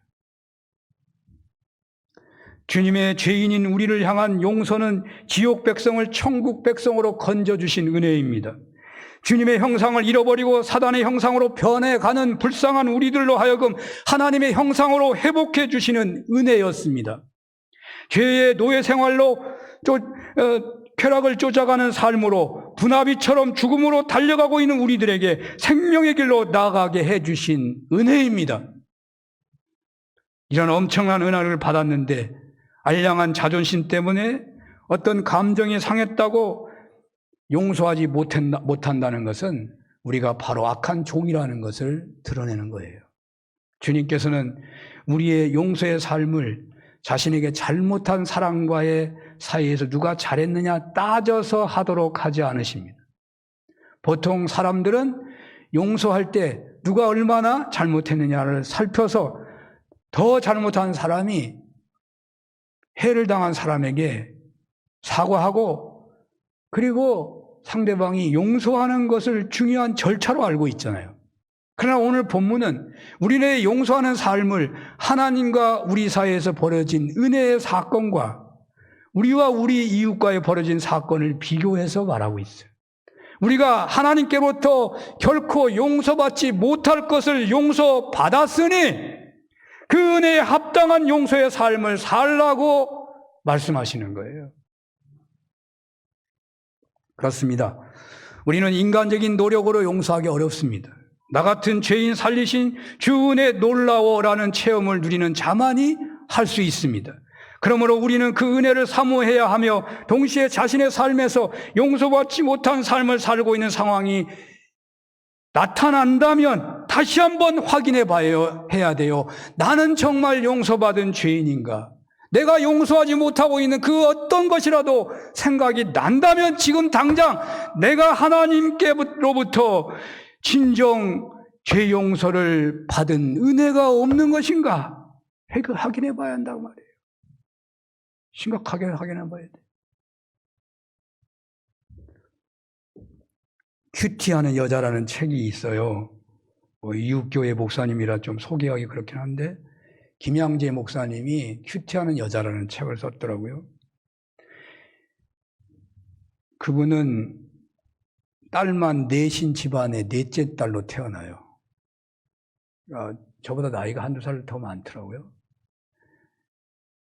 Speaker 1: 주님의 죄인인 우리를 향한 용서는 지옥 백성을 천국 백성으로 건져주신 은혜입니다. 주님의 형상을 잃어버리고 사단의 형상으로 변해가는 불쌍한 우리들로 하여금 하나님의 형상으로 회복해 주시는 은혜였습니다. 죄의 노예 생활로 쾌락을 쫓아가는 삶으로 분화비처럼 죽음으로 달려가고 있는 우리들에게 생명의 길로 나아가게 해주신 은혜입니다. 이런 엄청난 은혜를 받았는데 알량한 자존심 때문에 어떤 감정이 상했다고 용서하지 못한다는 것은 우리가 바로 악한 종이라는 것을 드러내는 거예요. 주님께서는 우리의 용서의 삶을 자신에게 잘못한 사람과의 사이에서 누가 잘했느냐 따져서 하도록 하지 않으십니다. 보통 사람들은 용서할 때 누가 얼마나 잘못했느냐를 살펴서 더 잘못한 사람이 해를 당한 사람에게 사과하고 그리고 상대방이 용서하는 것을 중요한 절차로 알고 있잖아요. 그러나 오늘 본문은 우리의 용서하는 삶을 하나님과 우리 사이에서 벌어진 은혜의 사건과 우리와 우리 이웃과의 벌어진 사건을 비교해서 말하고 있어요. 우리가 하나님께로부터 결코 용서받지 못할 것을 용서받았으니 그 은혜에 합당한 용서의 삶을 살라고 말씀하시는 거예요. 그렇습니다. 우리는 인간적인 노력으로 용서하기 어렵습니다. 나 같은 죄인 살리신 주 은혜 놀라워라는 체험을 누리는 자만이 할 수 있습니다. 그러므로 우리는 그 은혜를 사모해야 하며 동시에 자신의 삶에서 용서받지 못한 삶을 살고 있는 상황이 나타난다면 다시 한번 확인해 봐야 해야 돼요. 나는 정말 용서받은 죄인인가? 내가 용서하지 못하고 있는 그 어떤 것이라도 생각이 난다면 지금 당장 내가 하나님께로부터 진정 죄 용서를 받은 은혜가 없는 것인가? 확인해 봐야 한다고 말이에요. 심각하게 확인해 봐야 돼요. 큐티하는 여자라는 책이 있어요. 이웃교회 목사님이라 좀 소개하기 그렇긴 한데 김양재 목사님이 큐티하는 여자라는 책을 썼더라고요. 그분은 딸만 넷인 집안의 넷째 딸로 태어나요. 저보다 나이가 한두 살 더 많더라고요.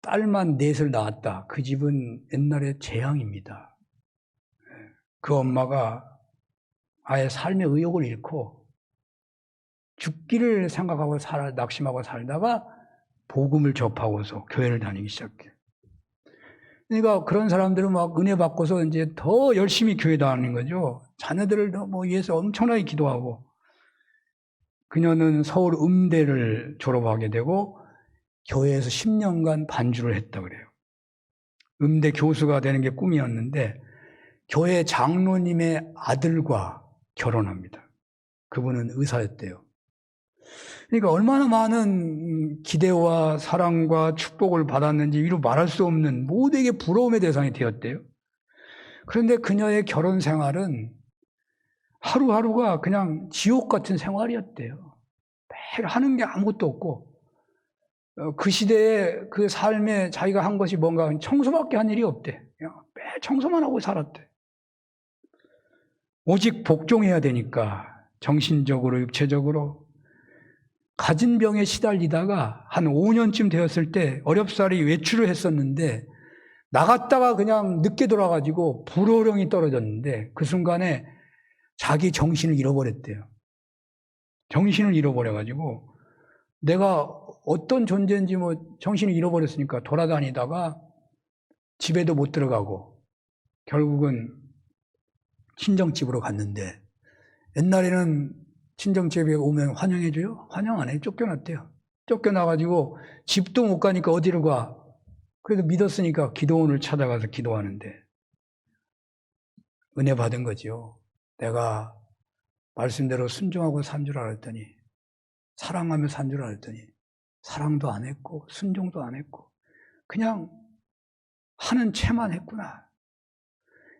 Speaker 1: 딸만 넷을 낳았다. 그 집은 옛날에 재앙입니다. 그 엄마가 아예 삶의 의욕을 잃고 죽기를 생각하고 낙심하고 살다가 복음을 접하고서 교회를 다니기 시작해요. 그러니까 그런 사람들은 막 은혜 받고서 이제 더 열심히 교회 다니는 거죠. 자녀들을 위해서 엄청나게 기도하고. 그녀는 서울 음대를 졸업하게 되고 교회에서 10년간 반주를 했다 그래요. 음대 교수가 되는 게 꿈이었는데 교회 장로님의 아들과 결혼합니다. 그분은 의사였대요. 그러니까 얼마나 많은 기대와 사랑과 축복을 받았는지 이루 말할 수 없는 모두에게 부러움의 대상이 되었대요. 그런데 그녀의 결혼 생활은 하루하루가 그냥 지옥 같은 생활이었대요. 매일 하는 게 아무것도 없고 그 시대에 그 삶에 자기가 한 것이 뭔가 청소밖에 한 일이 없대. 그냥 매일 청소만 하고 살았대. 오직 복종해야 되니까 정신적으로 육체적으로 가진 병에 시달리다가 한 5년쯤 되었을 때 어렵사리 외출을 했었는데 나갔다가 그냥 늦게 돌아가지고 불호령이 떨어졌는데 그 순간에 자기 정신을 잃어버렸대요. 정신을 잃어버려가지고 내가 어떤 존재인지 정신을 잃어버렸으니까 돌아다니다가 집에도 못 들어가고 결국은 친정집으로 갔는데 옛날에는 친정집에 오면 환영해줘요? 환영 안 해요. 쫓겨났대요. 쫓겨나가지고 집도 못 가니까 어디를 가? 그래도 믿었으니까 기도원을 찾아가서 기도하는데 은혜 받은 거죠. 내가 말씀대로 순종하고 산 줄 알았더니, 사랑하며 산 줄 알았더니 사랑도 안 했고 순종도 안 했고 그냥 하는 채만 했구나.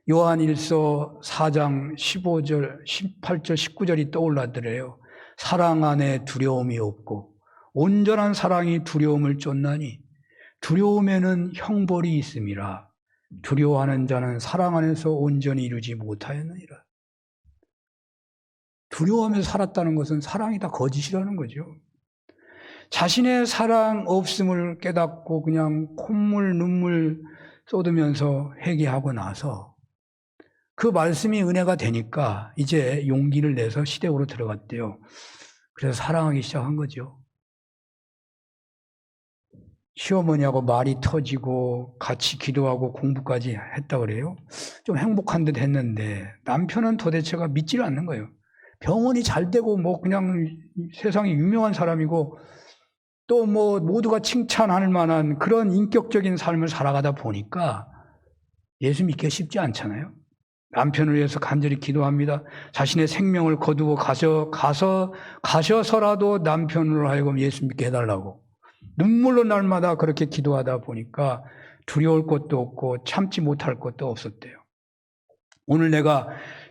Speaker 1: 요한일서 4장 15절, 18절, 19절이 떠올랐더래요. 사랑 안에 두려움이 없고 온전한 사랑이 두려움을 쫓나니 두려움에는 형벌이 있음이라. 두려워하는 자는 사랑 안에서 온전히 이루지 못하였느니라. 두려워하면서 살았다는 것은 사랑이 다 거짓이라는 거죠. 자신의 사랑 없음을 깨닫고 그냥 콧물 눈물 쏟으면서 회개하고 나서 그 말씀이 은혜가 되니까 이제 용기를 내서 시댁으로 들어갔대요. 그래서 사랑하기 시작한 거죠. 시어머니하고 말이 터지고 같이 기도하고 공부까지 했다 그래요. 좀 행복한 듯 했는데 남편은 도대체가 믿지를 않는 거예요. 병원이 잘 되고 뭐 그냥 세상에 유명한 사람이고 또 뭐 모두가 칭찬할 만한 그런 인격적인 삶을 살아가다 보니까 예수 믿기 쉽지 않잖아요. 남편을 위해서 간절히 기도합니다. 자신의 생명을 거두고 가셔서라도 남편으로 하여금 예수 믿게 해달라고 눈물로 날마다 그렇게 기도하다 보니까 두려울 것도 없고 참지 못할 것도 없었대요. 오늘 내가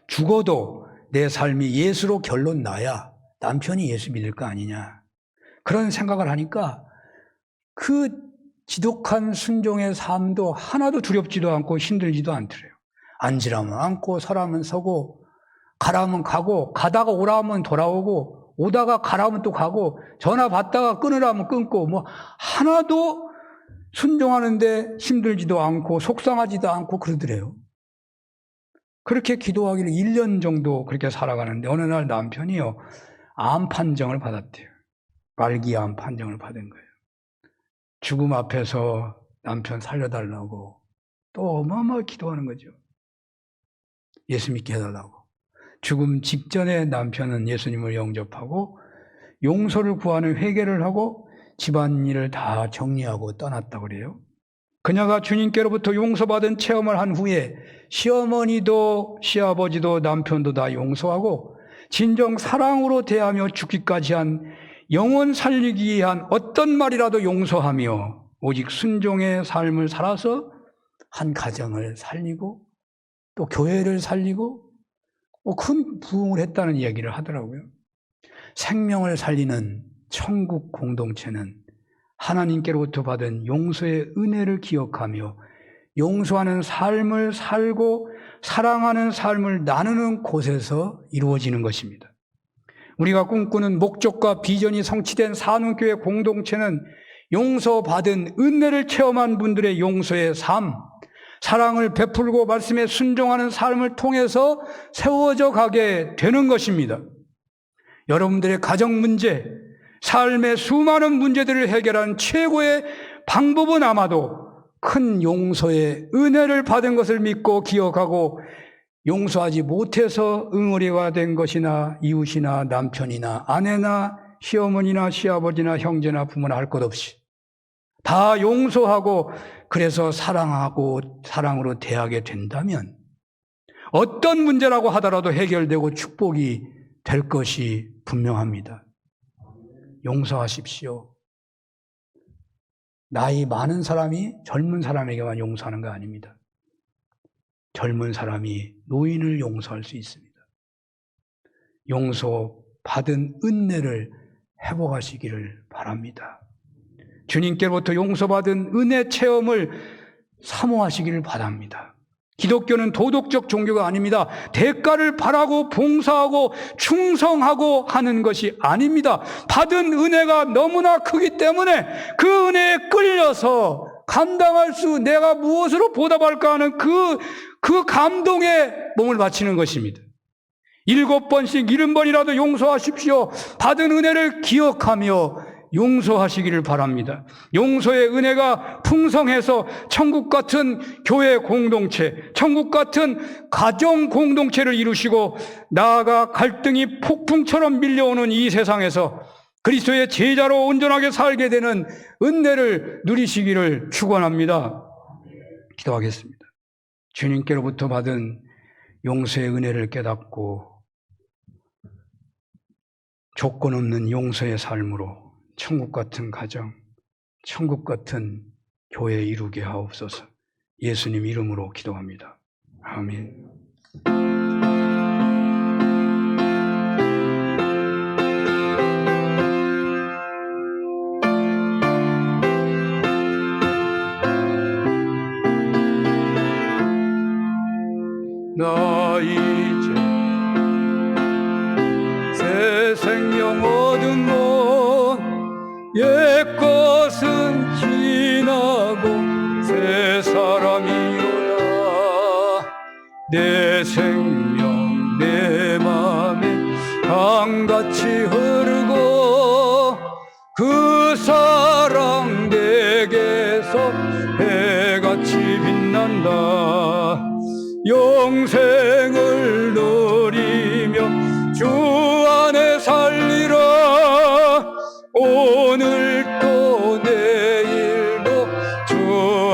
Speaker 1: 죽어도 내 삶이 예수로 결론 나야 남편이 예수 믿을 거 아니냐. 그런 생각을 하니까 그 지독한 순종의 삶도 하나도 두렵지도 않고 힘들지도 않더래요. 앉으라면 앉고 서라면 서고 가라면 가고 가다가 오라면 돌아오고 오다가 가라면 또 가고 전화 받다가 끊으라면 끊고 뭐 하나도 순종하는데 힘들지도 않고 속상하지도 않고 그러더래요. 그렇게 기도하기를 1년 정도 그렇게 살아가는데 어느 날 남편이요 암 판정을 받았대요. 말기암 판정을 받은 거예요. 죽음 앞에서 남편 살려달라고 또 어마어마하게 기도하는 거죠. 예수 믿게 해달라고. 죽음 직전에 남편은 예수님을 영접하고 용서를 구하는 회개를 하고 집안일을 다 정리하고 떠났다고 그래요. 그녀가 주님께로부터 용서받은 체험을 한 후에 시어머니도 시아버지도 남편도 다 용서하고 진정 사랑으로 대하며 죽기까지 한 영혼 살리기 위한 어떤 말이라도 용서하며 오직 순종의 삶을 살아서 한 가정을 살리고 또 교회를 살리고 큰 부흥을 했다는 이야기를 하더라고요. 생명을 살리는 천국 공동체는 하나님께로부터 받은 용서의 은혜를 기억하며 용서하는 삶을 살고 사랑하는 삶을 나누는 곳에서 이루어지는 것입니다. 우리가 꿈꾸는 목적과 비전이 성취된 산운교회 공동체는 용서받은 은혜를 체험한 분들의 용서의 삶, 사랑을 베풀고 말씀에 순종하는 삶을 통해서 세워져 가게 되는 것입니다. 여러분들의 가정 문제, 삶의 수많은 문제들을 해결하는 최고의 방법은 아마도 큰 용서의 은혜를 받은 것을 믿고 기억하고 용서하지 못해서 응어리가 된 것이나 이웃이나 남편이나 아내나 시어머니나 시아버지나 형제나 부모나 할 것 없이 다 용서하고 그래서 사랑하고 사랑으로 대하게 된다면 어떤 문제라고 하더라도 해결되고 축복이 될 것이 분명합니다. 용서하십시오. 나이 많은 사람이 젊은 사람에게만 용서하는 거 아닙니다. 젊은 사람이 노인을 용서할 수 있습니다. 용서받은 은혜를 회복하시기를 바랍니다. 주님께로부터 용서받은 은혜 체험을 사모하시기를 바랍니다. 기독교는 도덕적 종교가 아닙니다. 대가를 바라고 봉사하고 충성하고 하는 것이 아닙니다. 받은 은혜가 너무나 크기 때문에 그 은혜에 끌려서 감당할 수 내가 무엇으로 보답할까 하는 그 감동에 몸을 바치는 것입니다. 7번씩 70번이라도 용서하십시오. 받은 은혜를 기억하며 용서하시기를 바랍니다. 용서의 은혜가 풍성해서 천국 같은 교회 공동체, 천국 같은 가정 공동체를 이루시고 나아가 갈등이 폭풍처럼 밀려오는 이 세상에서 그리스도의 제자로 온전하게 살게 되는 은혜를 누리시기를 축원합니다. 기도하겠습니다. 주님께로부터 받은 용서의 은혜를 깨닫고 조건 없는 용서의 삶으로 천국 같은 가정, 천국 같은 교회 이루게 하옵소서. 예수님 이름으로 기도합니다. 아멘. 나 이제 새 생명 얻은 것 옛것은 지나고 새 사람이오라. 내 생명 내 맘에 강같이 흐르고 그 사랑 내게서 해같이 빛난다. 영생을 누리며 주 안에 살리라. 오늘도 내일도 주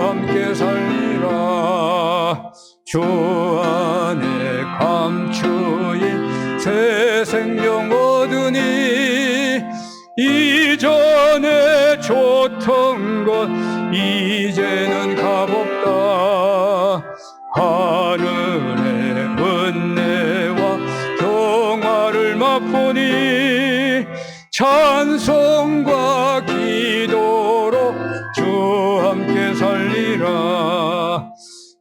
Speaker 1: 함께 살리라. 주 안에 감추인 새 생명 얻으니 이전에 좋던 것 이제는 값없다. 하늘의 은혜와 평화를 맛보니 찬송과 기도로 주 함께 살리라.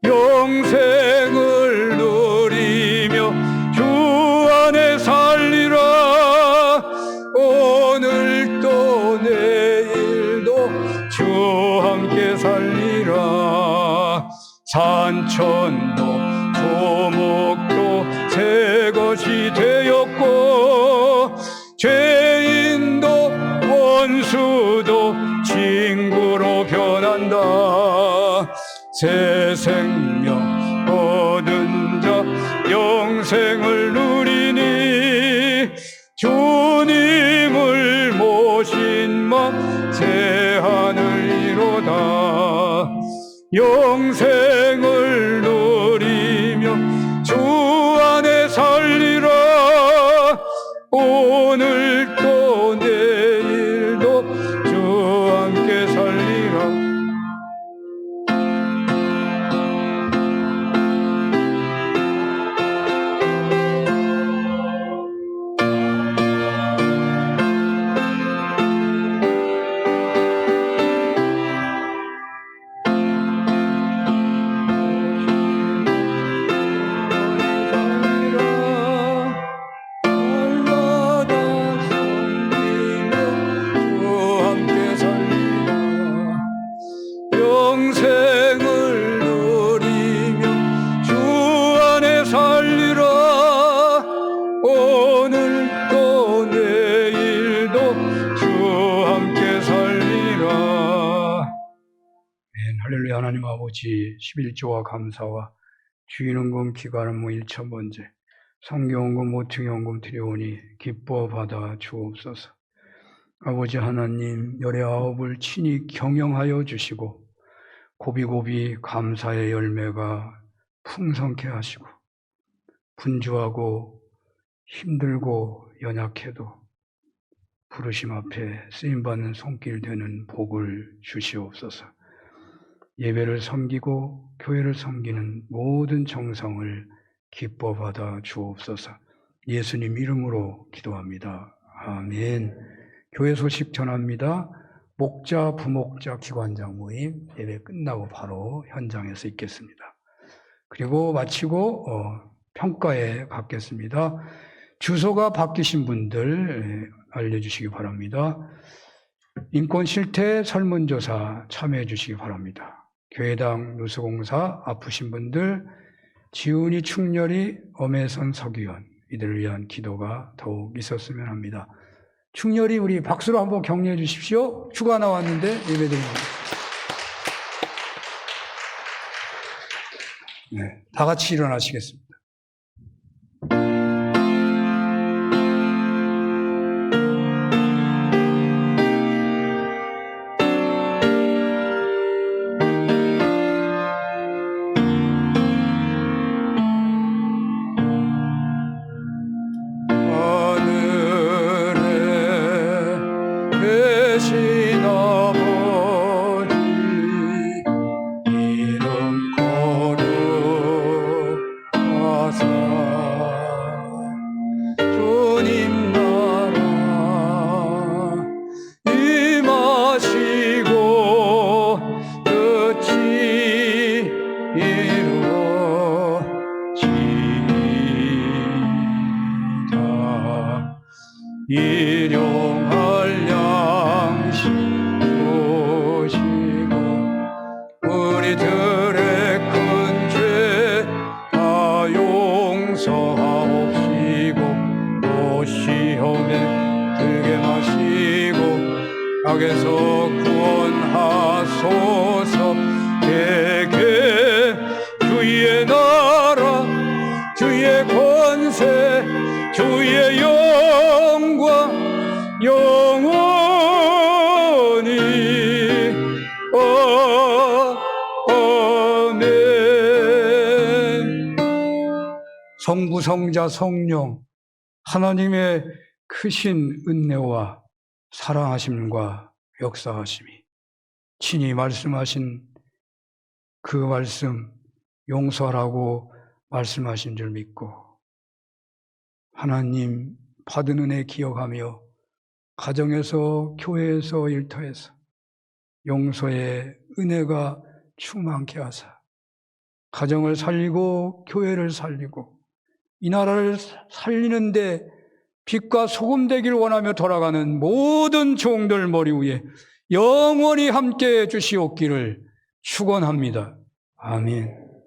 Speaker 1: 영생을 누리며 주 안에 살리라. 오늘도 내일도 주 함께 살리라. 산천도 조목도 새 것이 되었고 죄인도 원수도 친구로 변한다. 새 생명 얻은 자 영생을 누리니 주님을 모신 맘 새 하늘이로다. 영생을 누리며 주 안에 살리라. 오늘도 내일도 주 함께 살리라. 영생을 누리며 주 안에 살리라. 오늘도 내일도 주 함께 살리라. 할렐루야. 하나님 아버지, 11조와 감사와 주인원금 기관은무 1,000번째 성경원금 모퉁이원금 드려오니 기뻐 받아 주옵소서. 아버지 하나님, 열의 아홉을 친히 경영하여 주시고 고비고비 감사의 열매가 풍성케 하시고 분주하고 힘들고 연약해도 부르심 앞에 쓰임받는 손길 되는 복을 주시옵소서. 예배를 섬기고 교회를 섬기는 모든 정성을 기뻐 받아 주옵소서. 예수님 이름으로 기도합니다. 아멘. 교회 소식 전합니다. 목자, 부목자, 기관장 모임 예배 끝나고 바로 현장에서 있겠습니다. 그리고 마치고 평가에 갖겠습니다. 주소가 바뀌신 분들 알려주시기 바랍니다. 인권 실태 설문조사 참여해 주시기 바랍니다. 교회당 누수공사 아프신 분들, 지훈이, 충렬이, 엄혜선 서기원 이들을 위한 기도가 더욱 있었으면 합니다. 충렬이 우리 박수로 한번 격려해 주십시오. 휴가 나왔는데 예배드립니다. 네, 다 같이 일어나시겠습니다. 우리들의 큰 죄 다 용서하옵시고 또 시험에 들게 마시고 악에서 구원하소서. 대개 주의 나라 주의 권세 주의 영광 영원히 아멘. 성부 성자 성령 하나님의 크신 은혜와 사랑하심과 역사하심이 친히 말씀하신 그 말씀 용서하라고 말씀하신 줄 믿고 하나님 받은 은혜 기억하며 가정에서 교회에서 일터에서 용서의 은혜가 충만케 하사 가정을 살리고 교회를 살리고 이 나라를 살리는데 빛과 소금 되길 원하며 돌아가는 모든 종들 머리 위에 영원히 함께해 주시옵기를 축원합니다. 아멘.